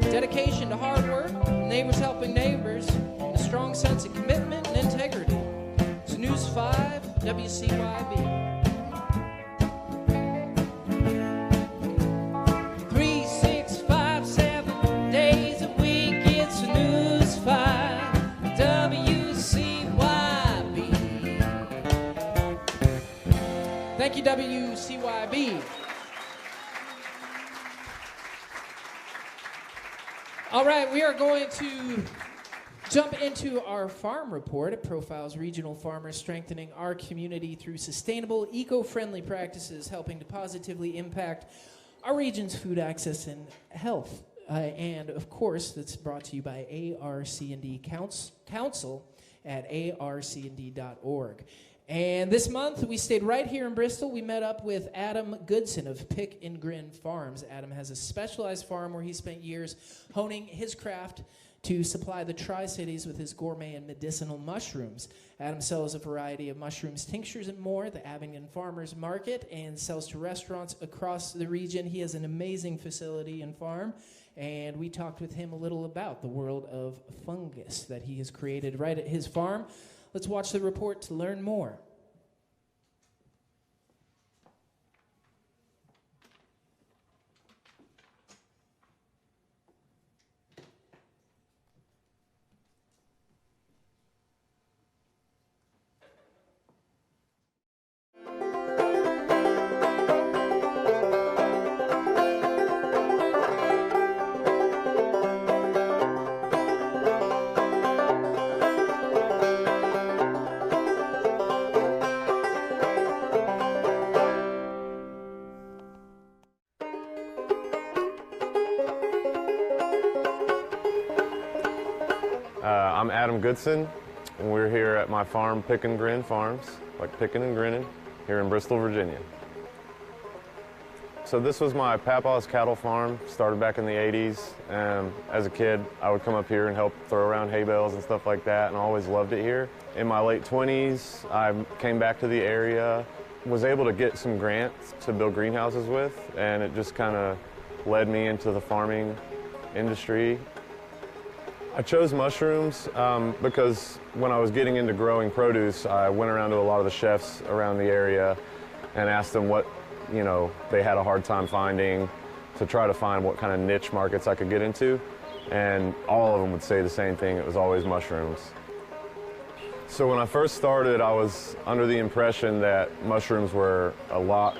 Dedication to hard work, neighbors helping neighbors, and a strong sense of commitment and integrity. It's News 5 WCYB. 3, 6, 5, 7 days a week, it's News 5 WCYB. Thank you, WCYB. All right, we are going to jump into our farm report. It profiles regional farmers strengthening our community through sustainable, eco-friendly practices, helping to positively impact our region's food access and health. And of course, that's brought to you by ARC&D Council at arcnd.org. And this month, we stayed right here in Bristol. We met up with Adam Goodson of Pick and Grin Farms. Adam has a specialized farm where he spent years honing his craft to supply the Tri-Cities with his gourmet and medicinal mushrooms. Adam sells a variety of mushrooms, tinctures, and more at the Abingdon Farmers Market and sells to restaurants across the region. He has an amazing facility and farm, and we talked with him a little about the world of fungus that he has created right at his farm. Let's watch the report to learn more. I'm Adam Goodson, and we're here at my farm, Pick and Grin Farms, like picking and grinning, here in Bristol, Virginia. So this was my papa's cattle farm, started back in the 80s. As a kid, I would come up here and help throw around hay bales and stuff like that, and I always loved it here. In my late 20s, I came back to the area, was able to get some grants to build greenhouses with, and it just kind of led me into the farming industry. I chose mushrooms because when I was getting into growing produce, I went around to a lot of the chefs around the area and asked them what they had a hard time finding, to try to find what kind of niche markets I could get into. And all of them would say the same thing, it was always mushrooms. So when I first started, I was under the impression that mushrooms were a lot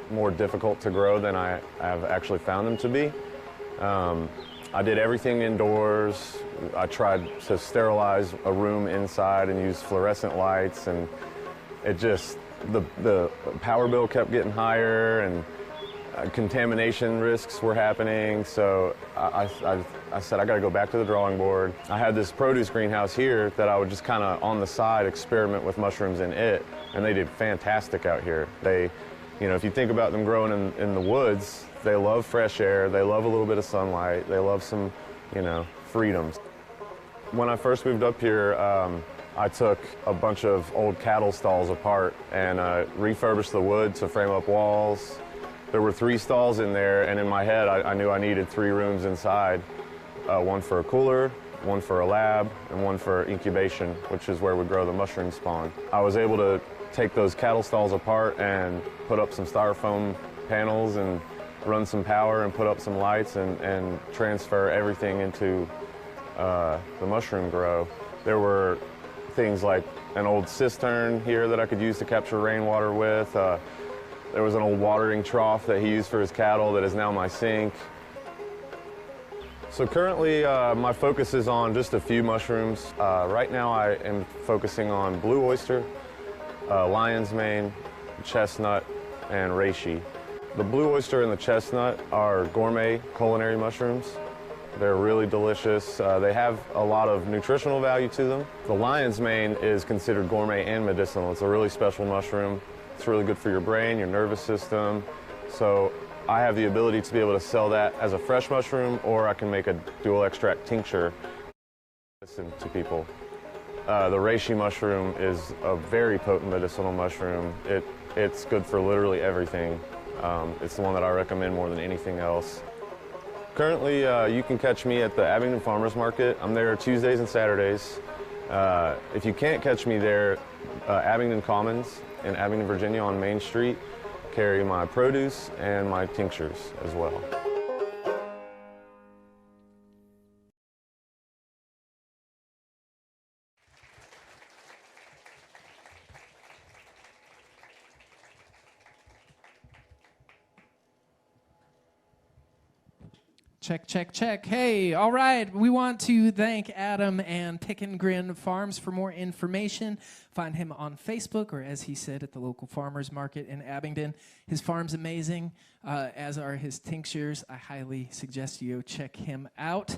more difficult to grow than I have actually found them to be. I did everything indoors. I tried to sterilize a room inside and use fluorescent lights, and it just, the power bill kept getting higher, and contamination risks were happening. So I said, I gotta go back to the drawing board. I had this produce greenhouse here that I would just kind of on the side experiment with mushrooms in it, and they did fantastic out here. They, if you think about them growing in the woods, they love fresh air, they love a little bit of sunlight, they love some, freedoms. When I first moved up here, I took a bunch of old cattle stalls apart and refurbished the wood to frame up walls. There were 3 stalls in there, and in my head, I knew I needed 3 rooms inside. One for a cooler, one for a lab, and one for incubation, which is where we grow the mushroom spawn. I was able to take those cattle stalls apart and put up some styrofoam panels and run some power and put up some lights and transfer everything into the mushroom grow. There were things like an old cistern here that I could use to capture rainwater with. There was an old watering trough that he used for his cattle that is now my sink. So currently my focus is on just a few mushrooms. Right now I am focusing on blue oyster, lion's mane, chestnut, and reishi. The blue oyster and the chestnut are gourmet culinary mushrooms. They're really delicious. They have a lot of nutritional value to them. The lion's mane is considered gourmet and medicinal. It's a really special mushroom. It's really good for your brain, your nervous system. So I have the ability to be able to sell that as a fresh mushroom, or I can make a dual extract tincture to people. The reishi mushroom is a very potent medicinal mushroom. It's good for literally everything. It's the one that I recommend more than anything else. Currently, you can catch me at the Abingdon Farmers Market. I'm there Tuesdays and Saturdays. If you can't catch me there, Abingdon Commons in Abingdon, Virginia on Main Street carry my produce and my tinctures as well. Check, check, check. Hey, all right. We want to thank Adam and Pick and Grin Farms. For more information, find him on Facebook, or as he said, at the local farmers market in Abingdon. His farm's amazing, as are his tinctures. I highly suggest you check him out.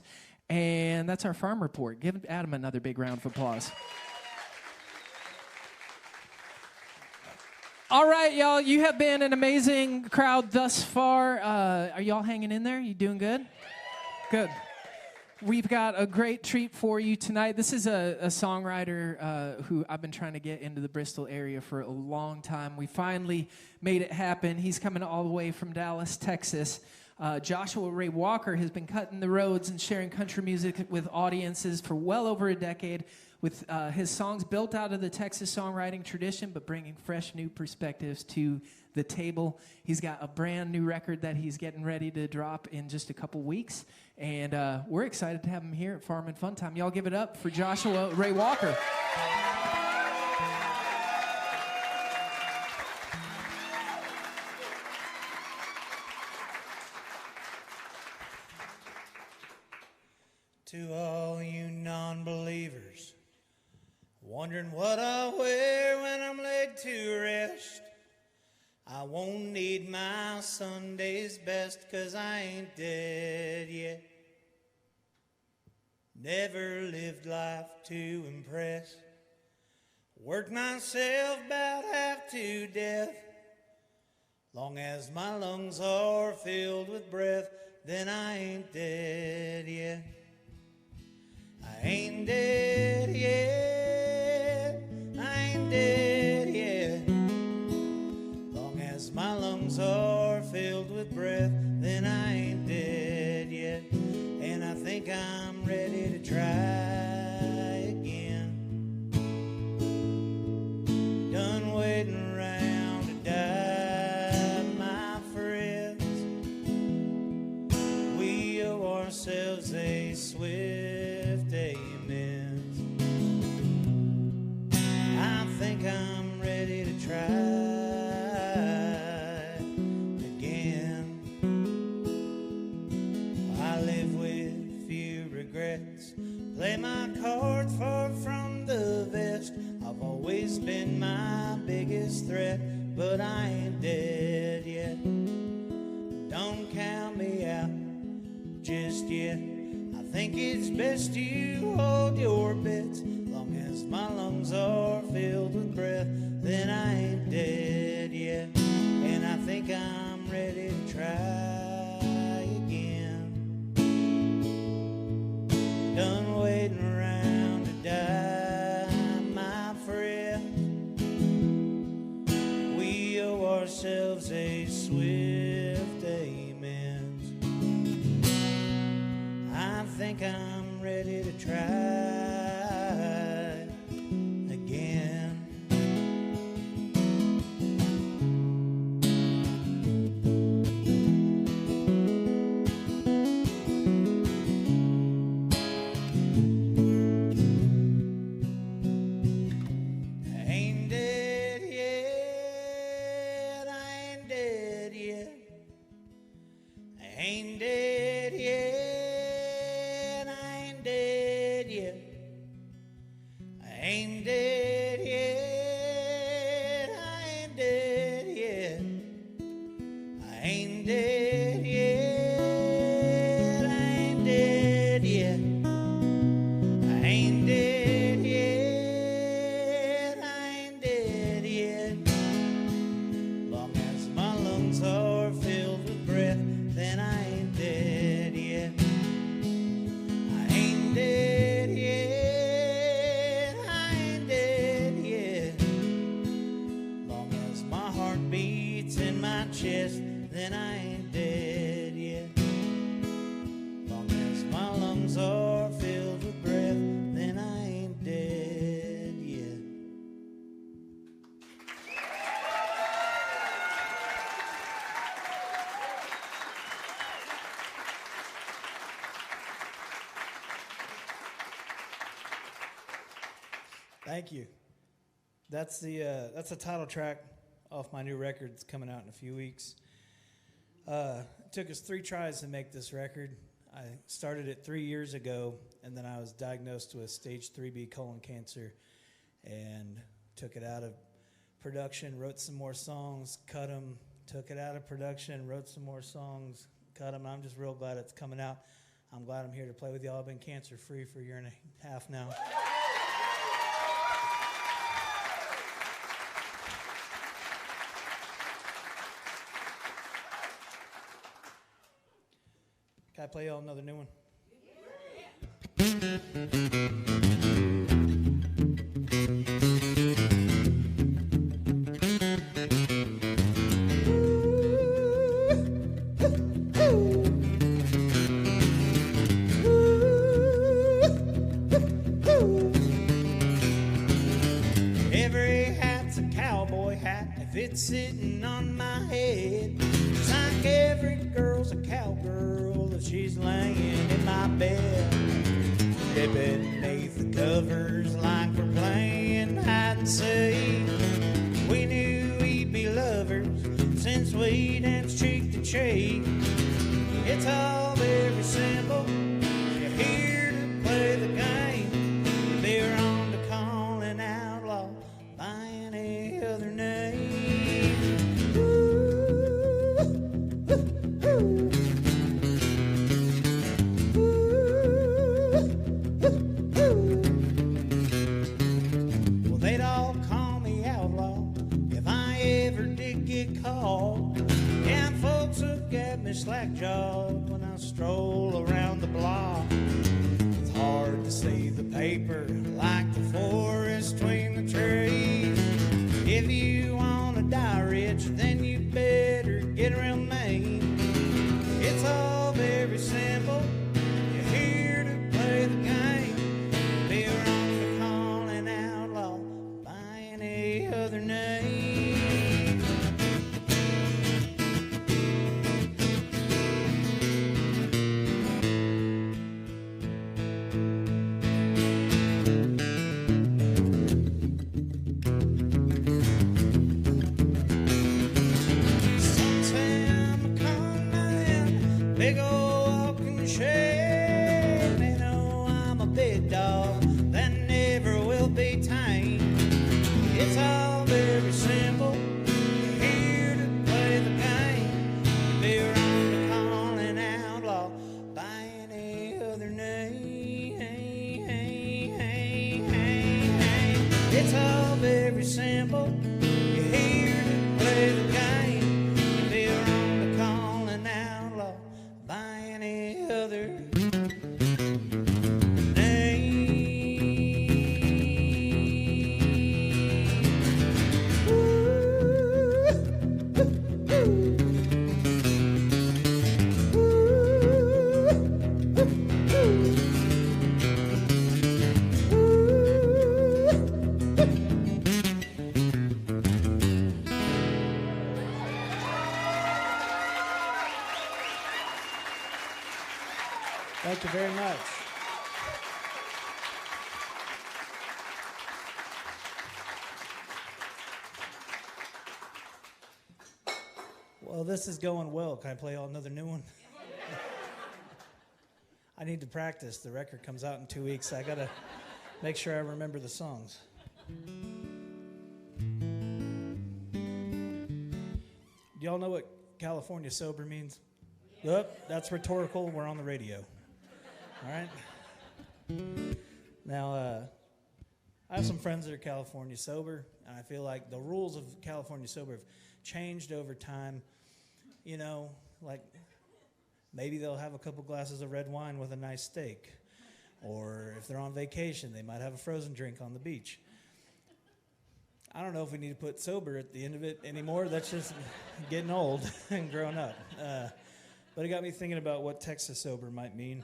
And that's our farm report. Give Adam another big round of applause. All right, y'all. You have been an amazing crowd thus far. Are y'all hanging in there? You doing good? Good. We've got a great treat for you tonight. This is a songwriter who I've been trying to get into the Bristol area for a long time. We finally made it happen. He's coming all the way from Dallas, Texas. Joshua Ray Walker has been cutting the roads and sharing country music with audiences for well over a decade, with his songs built out of the Texas songwriting tradition, but bringing fresh new perspectives to the table. He's got a brand new record that he's getting ready to drop in just a couple weeks, and we're excited to have him here at Farm and Fun Time. Y'all give it up for Joshua Ray Walker. To all you non-believers, wondering what I'll wear when I'm laid to rest, I won't need my Sunday's best, 'cause I ain't dead yet. Never lived life to impress. Worked myself about half to death. Long as my lungs are filled with breath, then I ain't dead yet. I ain't dead yet. I ain't dead yet. Long as my lungs are filled with breath, then I ain't dead yet. And I think I'm ready to try again. Done waiting around to die, my friends. We owe ourselves a swift amends. I think I'm ready to try again. I live with few regrets, play my cards far from the vest. I've always been my biggest threat, but I ain't dead yet. Don't count me out just yet. I think it's best you hold your bets. Long as my lungs are filled with breath, then I ain't dead yet. And I think I'm ready to try again. Done waiting around to die, my friend. We owe ourselves a swift amends. I think I'm ready to try again. I ain't dead yet. I ain't dead yet. I ain't dead yet. I ain't dead yet. I ain't dead yet. I ain't dead yet. I ain't dead yet. I ain't dead yet. I ain't dead yet. I ain't dead yet. Long as my lungs are filled with breath, then I ain't dead yet. I ain't dead yet. I ain't dead yet. Long as my heart beats in my chest, then I ain't dead yet. Long as my lungs are filled with breath, then I ain't dead yet. Thank you. That's the title track off my new record. It's coming out in a few weeks. It took us 3 tries to make this record. I started it 3 years ago, and then I was diagnosed with stage 3B colon cancer, and took it out of production, wrote some more songs, cut them, took it out of production, wrote some more songs, cut them. I'm just real glad it's coming out. I'm glad I'm here to play with y'all. I've been cancer-free for a year and a half now. Can I play y'all another new one? Every hat's a cowboy hat if it's sitting on my head. It's like every girl's a cowgirl if she's laying in my bed. Step beneath the covers like we're playing hide and seek. We knew we'd be lovers since we danced cheek to cheek. It's all very simple. You're here to play the game. They're on to call an outlaw by any other name. Ooh, ooh, ooh. Ooh, dog when I stroll around the block. It's hard to see the paper like the forest between the trees. If you wanna die rich, then you better get around me. It's all very simple. You're here to play the game. Be around the calling outlaw by any other name. Big old walking shame. They know I'm a big dog that never will be tamed. It's all very simple. You're here to play the game. Be around the calling outlaw by any other name. It's all very simple. You're here to play the game. Be around the calling outlaw by any other name. Thank you very much. Well, this is going well. Can I play another new one? I need to practice. The record comes out in 2 weeks. I gotta make sure I remember the songs. Do y'all know what California sober means? Yep, that's rhetorical. We're on the radio. All right? Now, I have some friends that are California sober, and I feel like the rules of California sober have changed over time. You know, like maybe they'll have a couple glasses of red wine with a nice steak. Or if they're on vacation, they might have a frozen drink on the beach. I don't know if we need to put sober at the end of it anymore. That's just getting old and growing up. But it got me thinking about what Texas sober might mean.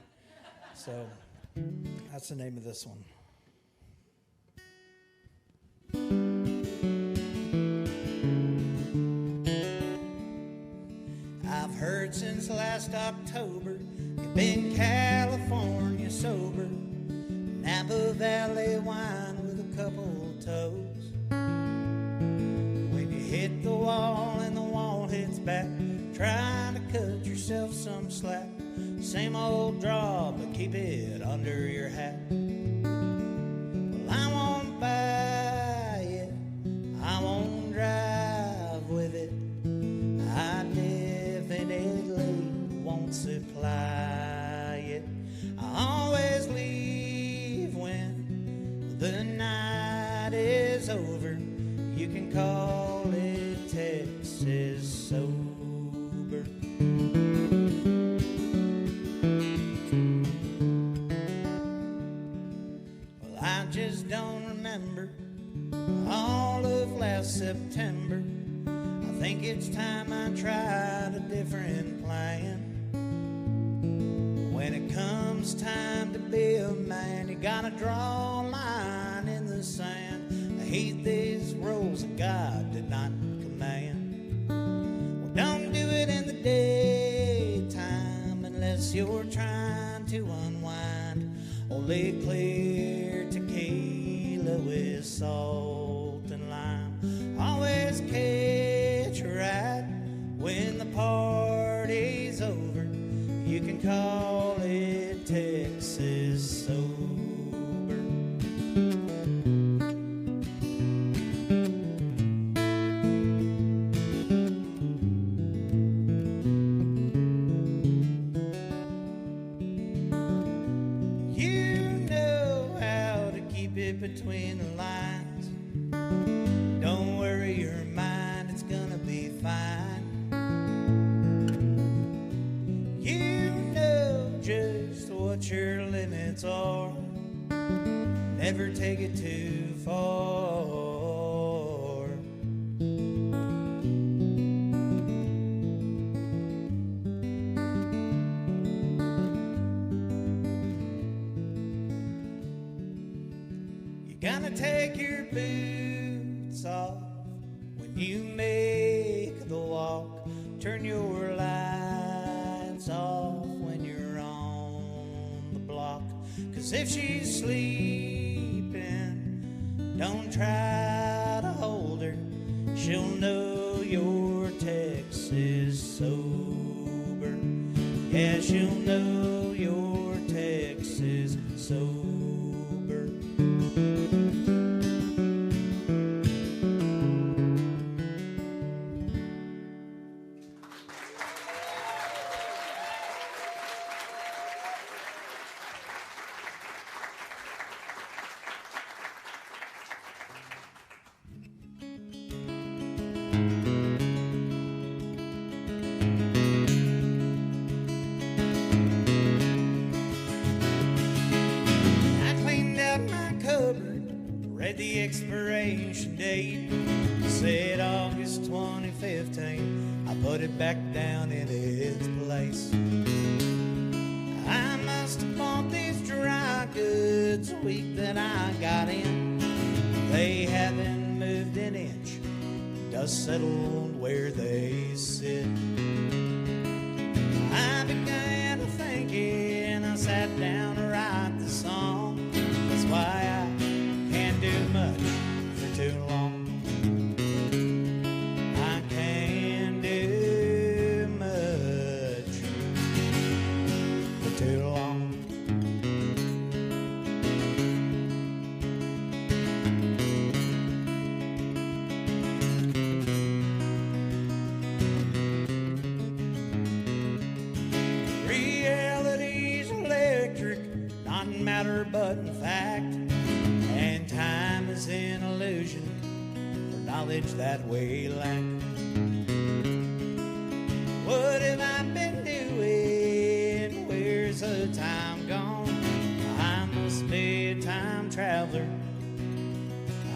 So that's the name of this one. I've heard since last October you've been California sober. Napa Valley wine with a couple toes. When you hit the wall and the wall hits back, trying to cut yourself some slack. Same old draw, but keep it under your hat. Well, I won't buy it, I won't drive with it. I definitely won't supply it. I always leave when the night is over. You can call it Texas sober. Well, I just don't remember all of last September. I think it's time I tried a different plan. When it comes time to be a man, you gotta draw a line in the sand. I hate these roles that God did not command. Well, don't do it in the daytime unless you're trying to unwind. Only clear tequila with salt and lime. Always catch a ride when the party's over. You can call it Texas sober. Between the lines, don't worry your mind, it's gonna be fine. You what your limits are. Never take it too far. You gotta take your boots off when you make the walk. Turn your lights off when you're on the block. 'Cause if she's sleeping, don't try to hold her. She'll know your Texas sober. Yeah, she'll know your Texas sober. Read the expiration date, said August 2015. I put it back down in its place. I must have bought these dry goods a week that I got in. They haven't moved an inch, dust settled where they sit. I began to thinking, I sat down to write the song. That's why I can't do much for too long. I can't do much for too long. Reality's electric, not matter but in fact. And time is an illusion for knowledge that we lack. What have I been doing? Where's the time gone? I must be a time traveler.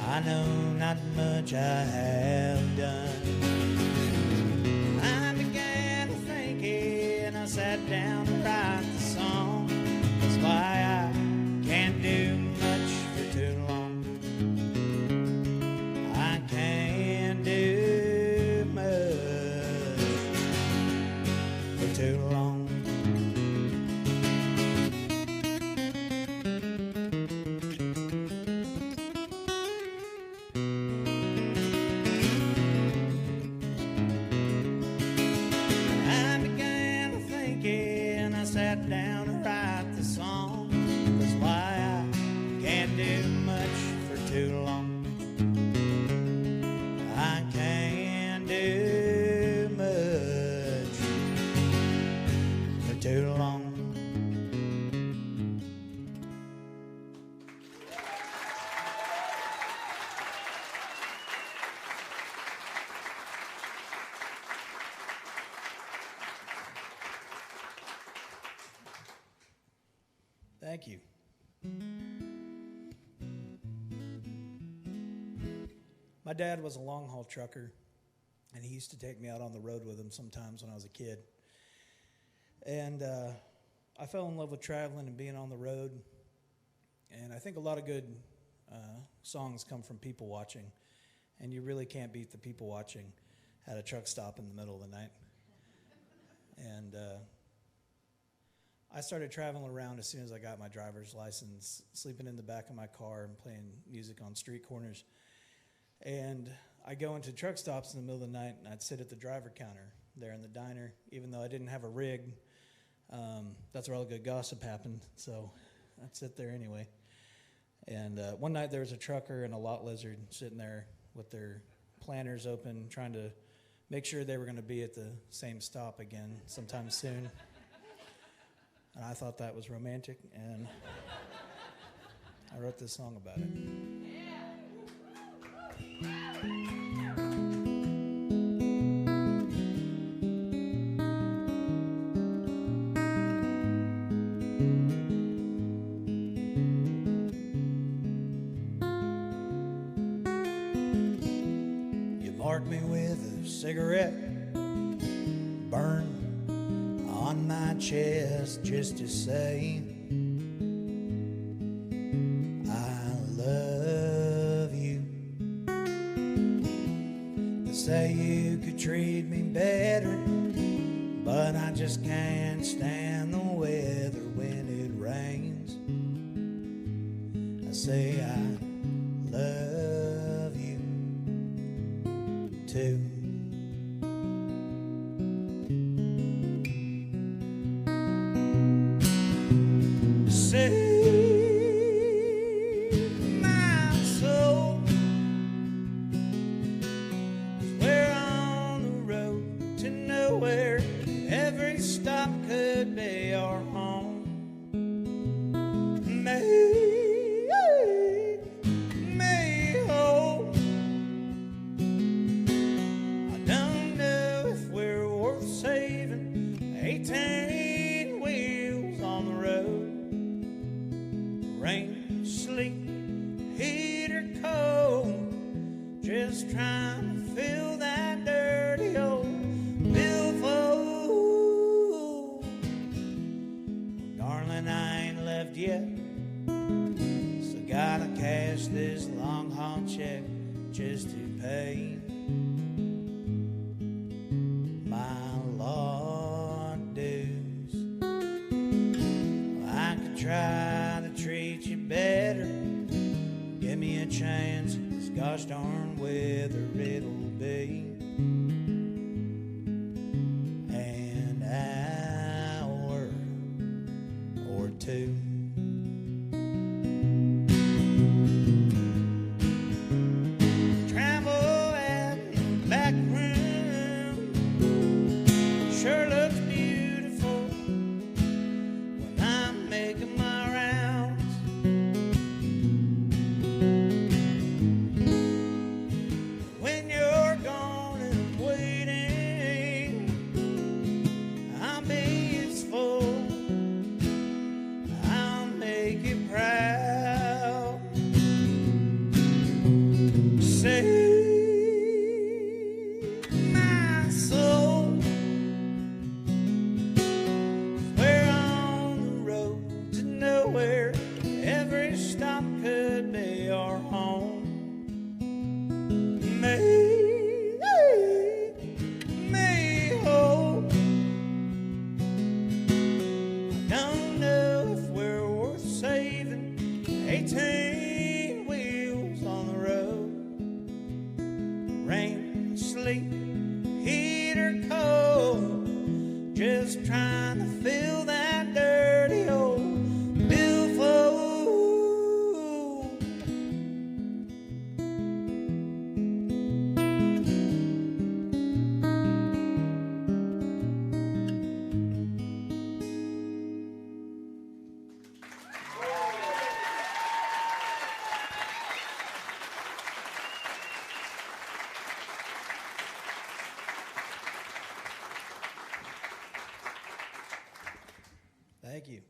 I know not much I have done. I began thinking, I sat down to write the song. That's why I can't do much for too long. I can't do much for too long. I began thinking, I sat down to write the song. That's why I can't do much for too long. I can't do much for too long. Thank you. My dad was a long haul trucker, and he used to take me out on the road with him sometimes when I was a kid. And I fell in love with traveling and being on the road. And I think a lot of good songs come from people watching. And you really can't beat the people watching at a truck stop in the middle of the night. And I started traveling around as soon as I got my driver's license, sleeping in the back of my car and playing music on street corners. And I'd go into truck stops in the middle of the night, and I'd sit at the driver counter there in the diner, even though I didn't have a rig. That's where all the good gossip happened, so I'd sit there anyway. And one night there was a trucker and a lot lizard sitting there with their planners open, trying to make sure they were going to be at the same stop again sometime soon. And I thought that was romantic, and I wrote this song about it. cigarette burn on my chest just to say I love you. They say you could treat me better, but I just can't stand the weather when it rains. I say I love you too. Save my soul, 'cause we're on the road to nowhere. Every stop could be our home. Make me whole. I don't know if we're worth saving. 18 wheels on the road. Rain, sleet, heat or cold, just trying to fill that dirty old billfold. Darling, I ain't left yet, so gotta cash this long haul check just to pay my law dues. I could try to treat you better, give me a chance, 'cause gosh darn whether it'll be an hour or two. Travel at the back room sure looks beautiful when I'm making my rounds. When you're gone and I'm waiting, I'll be useful. I'll make you proud. Save my soul. We're on the road to nowhere. Every stop could be our home. Make me whole. I don't know if we're worth saving. 18 wheels on the road. Rain, sleet, heat or cold, just trying to fill that dirty old billfold. Thank you.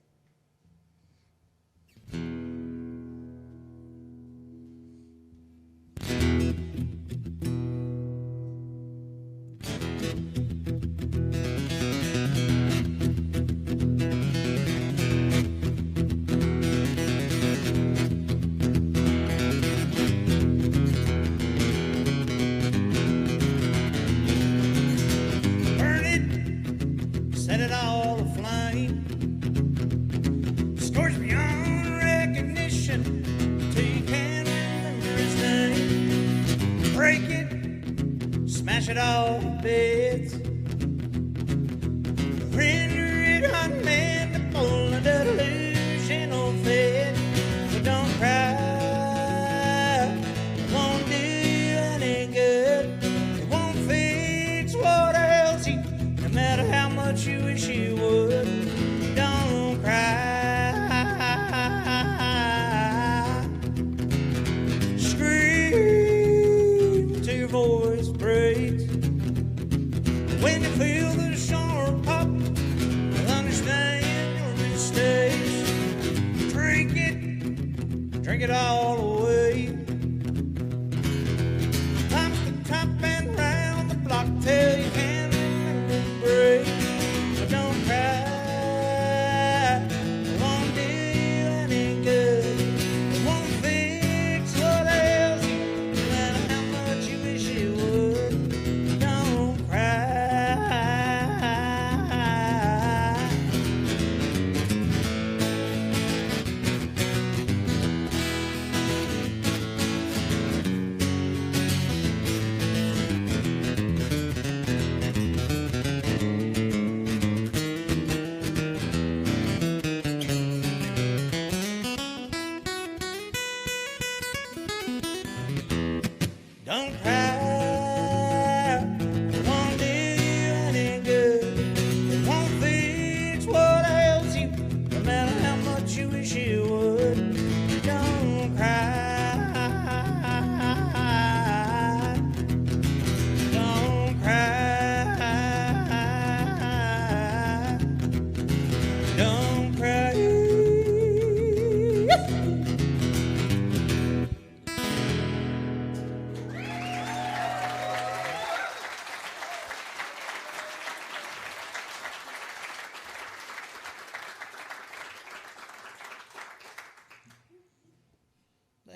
Burn it, set it all aflame. Scorch beyond recognition till you can't remember his name. Break it, smash it all to bits. Render it unmanageable and delusional fit. So don't cry, it won't do you any good. It won't fix what ails you, no matter how much you wish you would. Don't cry. Scream till your voice breaks. When you feel the sharp pop, understand your mistakes. Drink it all away. Top to top and round the block.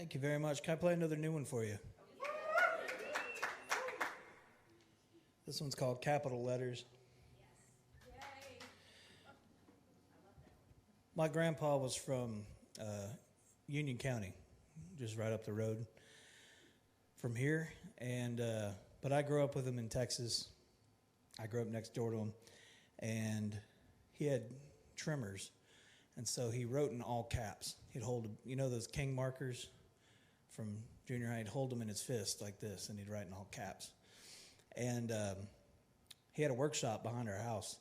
Thank you very much. Can I play another new one for you? This one's called Capital Letters. My grandpa was from Union County, just right up the road from here, and but I grew up with him in Texas. I grew up next door to him, and he had trimmers, and so he wrote in all caps. He'd hold, you know, those king markers from junior high. He'd hold them in his fist like this, and he'd write in all caps. And he had a workshop behind our house,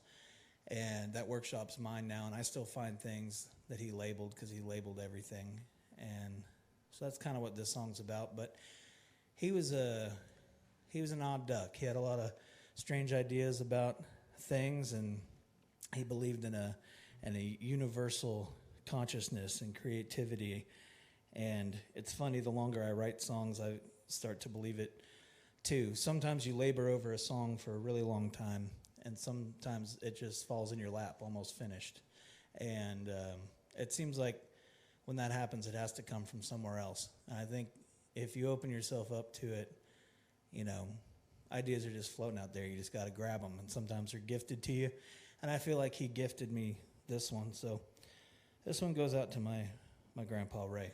and that workshop's mine now, and I still find things that he labeled because he labeled everything. And so that's kind of what this song's about. But he was an odd duck. He had a lot of strange ideas about things, and he believed in a universal consciousness and creativity. And it's funny, the longer I write songs, I start to believe it too. Sometimes you labor over a song for a really long time, and sometimes it just falls in your lap, almost finished. And it seems like when that happens, it has to come from somewhere else. And I think if you open yourself up to it, you know, ideas are just floating out there. You just got to grab them, and sometimes they're gifted to you. And I feel like he gifted me this one. So this one goes out to my grandpa, Ray.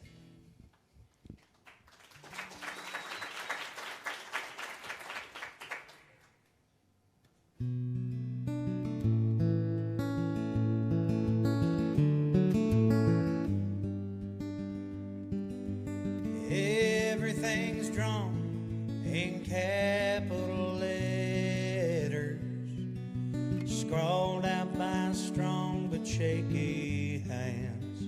Everything's drawn in capital letters, scrawled out by strong but shaky hands.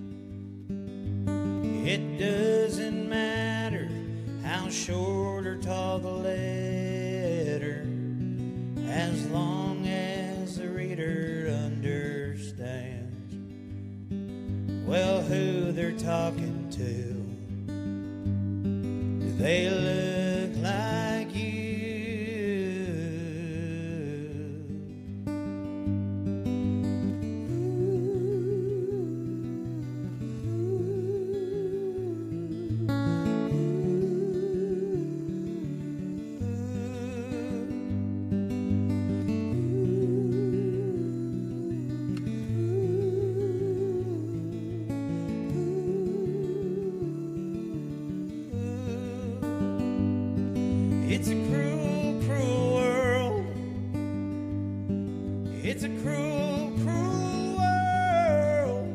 It doesn't matter how short or tall the letter, as long as the reader understands well who they're talking to. Do they look like you? It's a cruel, cruel world. It's a cruel, cruel world.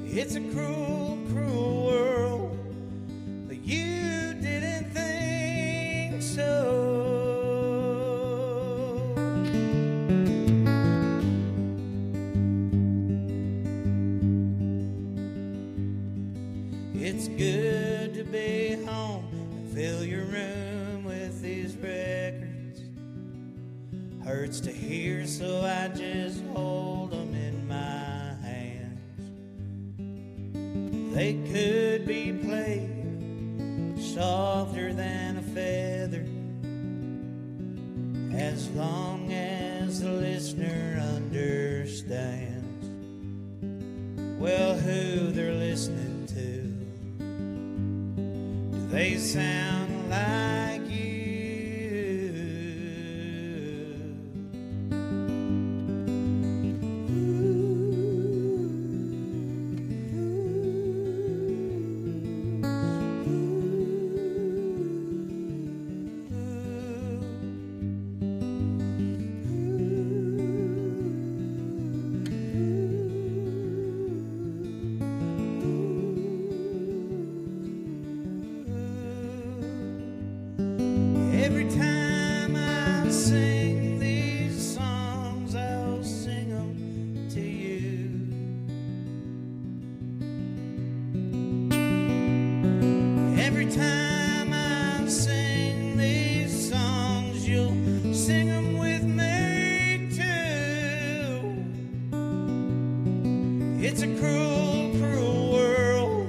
It's a cruel, cruel world. But you didn't think so. It's good to be home and fill your room with these records. Hurts to hear, so I just hold them in my hands. They could be played softer than a feather, as long as the listener understands well who they're listening to. Do they sound like you? Every time I sing these songs, I'll sing them to you. Every time I sing these songs, you'll sing them with me too. It's a cruel, cruel world.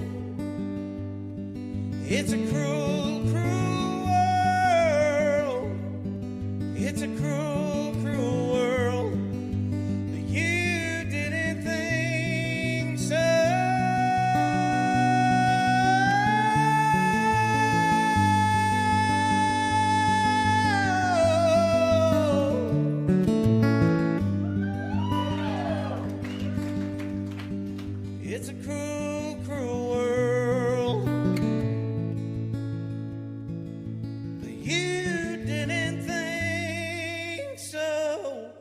It's a cruel, cruel world. It's a cruel, cruel world. But you didn't think so. It's a cruel, cruel world. But you didn't think so.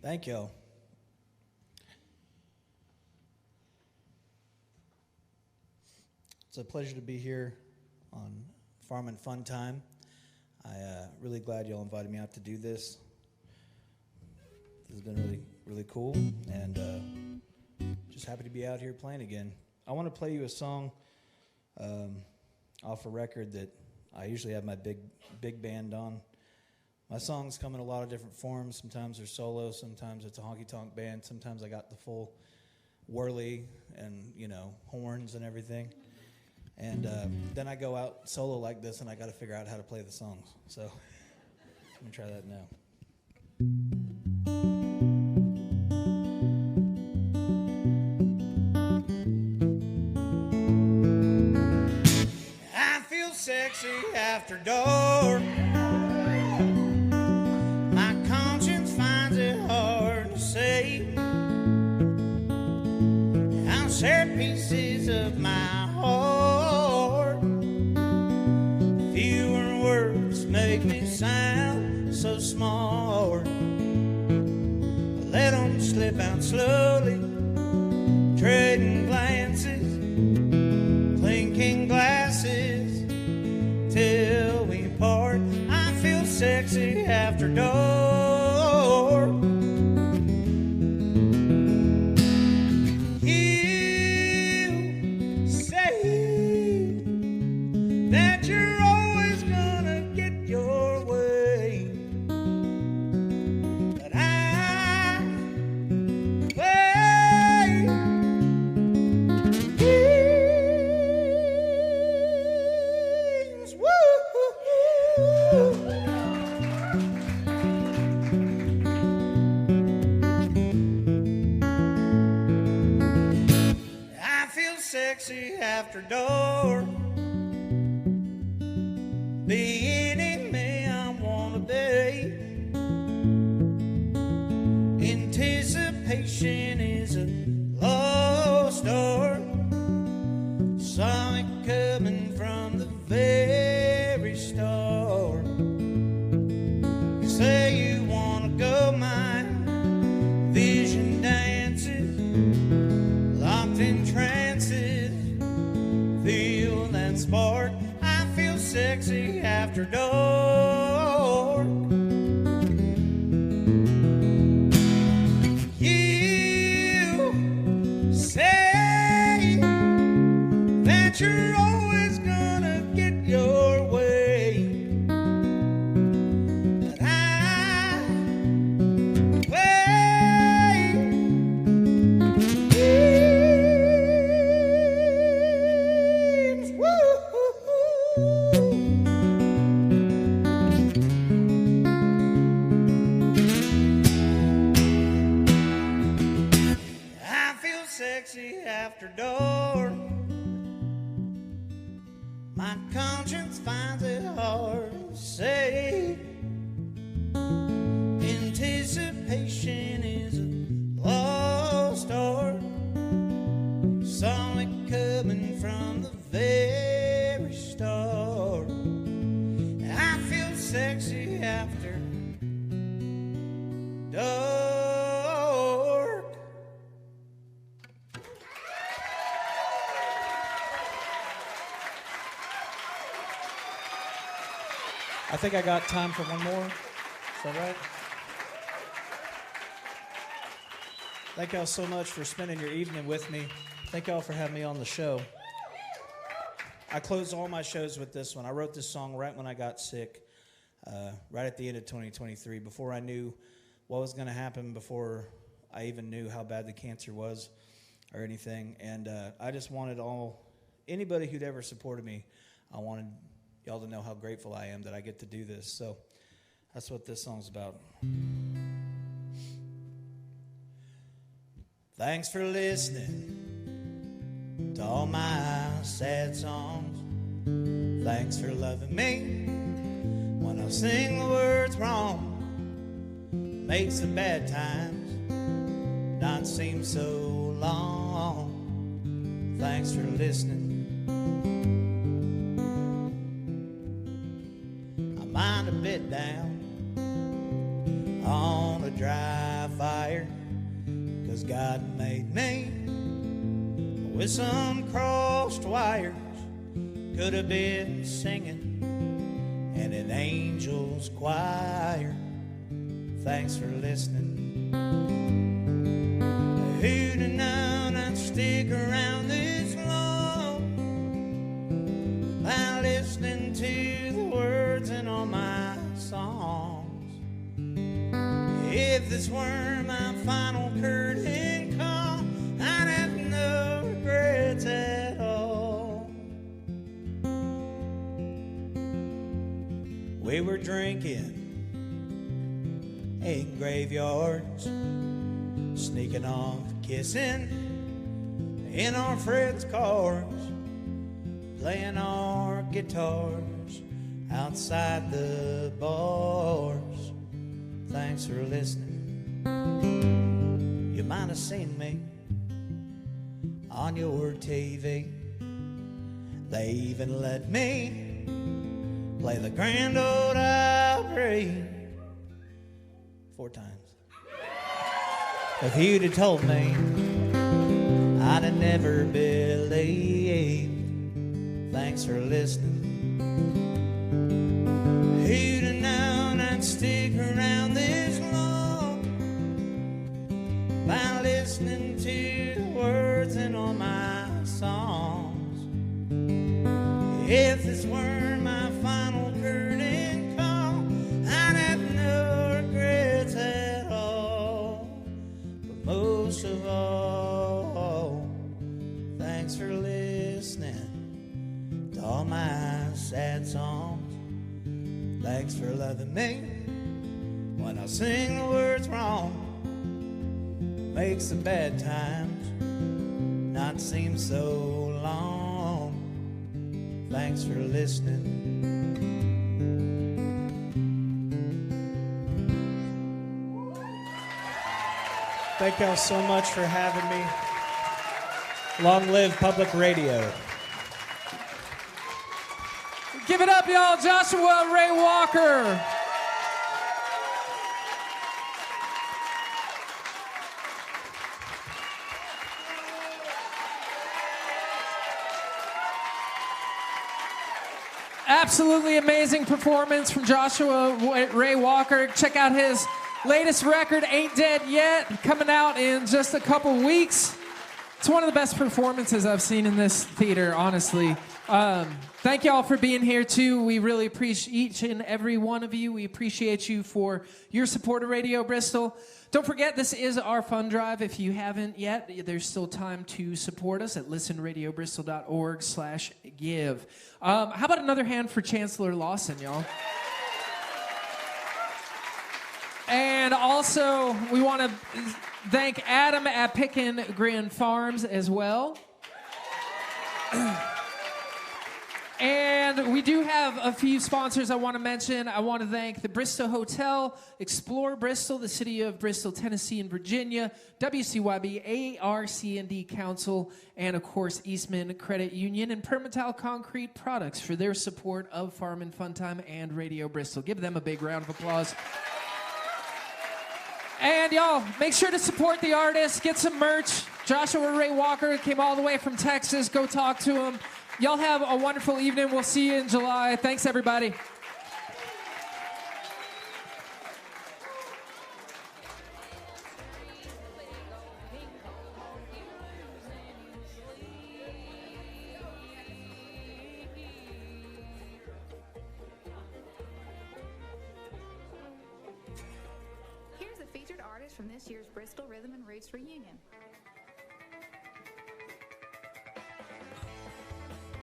Thank y'all. It's a pleasure to be here on Farm and Fun Time. Really glad y'all invited me out to do this. This has been really, really cool, and just happy to be out here playing again. I want to play you a song off a record that I usually have my big band on. My songs come in a lot of different forms. Sometimes they're solo, sometimes it's a honky-tonk band, sometimes I got the full whirly and, horns and everything. And then I go out solo like this, and I got to figure out how to play the songs. So let me try that now. I feel sexy after dark. My conscience finds it hard to say. I'll share pieces of my heart. Fewer words make me sound so smart. Let them slip out slowly, trading glances, clinking glasses till we part. I feel sexy after dark. You say that you're always gonna get your way, but I wait. Games, woo. I feel sexy after dark. Being in me, I wanna be. Anticipation is a lost art. Saw it coming from the very start. You say you wanna go mine. Vision dances, locked in trances. Feel that spark. I feel sexy after dark. You say that you're always gonna get your way, but I wait. Games, woo. I feel sexy after dark. My conscience finds it hard to say. Anticipation is a lost art. Saw it coming from the very start. I feel sexy after dark. I think I got time for one more. Is that right? Thank y'all so much for spending your evening with me. Thank y'all for having me on the show. I close all my shows with this one. I wrote this song right when I got sick, right at the end of 2023, before I knew what was going to happen, before I even knew how bad the cancer was or anything. And I just wanted anybody who'd ever supported me, I wanted y'all to know how grateful I am that I get to do this. So that's what this song's about. Thanks for listening to all my sad songs. Thanks for loving me when I sing the words wrong. Makes the bad times not seem so long. Thanks for listening. I mind a bit down on a dry fire, 'cause God made me with some crossed wires. Could have been singing in an angel's choir. Thanks for listening. Who'd have known I'd stick around this long by listening to the words in all my songs? If this were my final curtain call, I'd have no regrets at all. We were drinking in graveyards, sneaking off, kissing in our friends' cars, playing our guitars outside the bars. Thanks for listening. You might have seen me on your TV. They even let me play the Grand Ole Opry 4 times. If you'd have told me, I'd have never believed. Thanks for listening. Who'd have known I'd stick around this long by listening to the words in all my songs? If this were my final curtain call, I'd have no regrets at all. But most of all, thanks for listening to all my sad songs. Thanks for loving me when I sing the words wrong. Makes the bad times not seem so long. Thanks for listening. Thank y'all so much for having me. Long live public radio. Give it up, y'all. Joshua Ray Walker. Absolutely amazing performance from Joshua Ray Walker. Check out his latest record, Ain't Dead Yet, coming out in just a couple weeks. It's one of the best performances I've seen in this theater, honestly. Thank y'all for being here, too. We really appreciate each and every one of you. We appreciate you for your support of Radio Bristol. Don't forget, this is our fund drive. If you haven't yet, there's still time to support us at listenradiobristol.org/give. How about another hand for Chancellor Lawson, y'all? And also, we want to thank Adam at Pickin' Grin Farms as well. And we do have a few sponsors I want to mention. I want to thank the Bristol Hotel, Explore Bristol, the City of Bristol, Tennessee, and Virginia, WCYB, ARC&D Council, and, of course, Eastman Credit Union and Permatal Concrete Products for their support of Farm and Fun Time and Radio Bristol. Give them a big round of applause. And, y'all, make sure to support the artists. Get some merch. Joshua Ray Walker came all the way from Texas. Go talk to him. Y'all have a wonderful evening. We'll see you in July. Thanks, everybody. Here's a featured artist from this year's Bristol Rhythm and Roots reunion.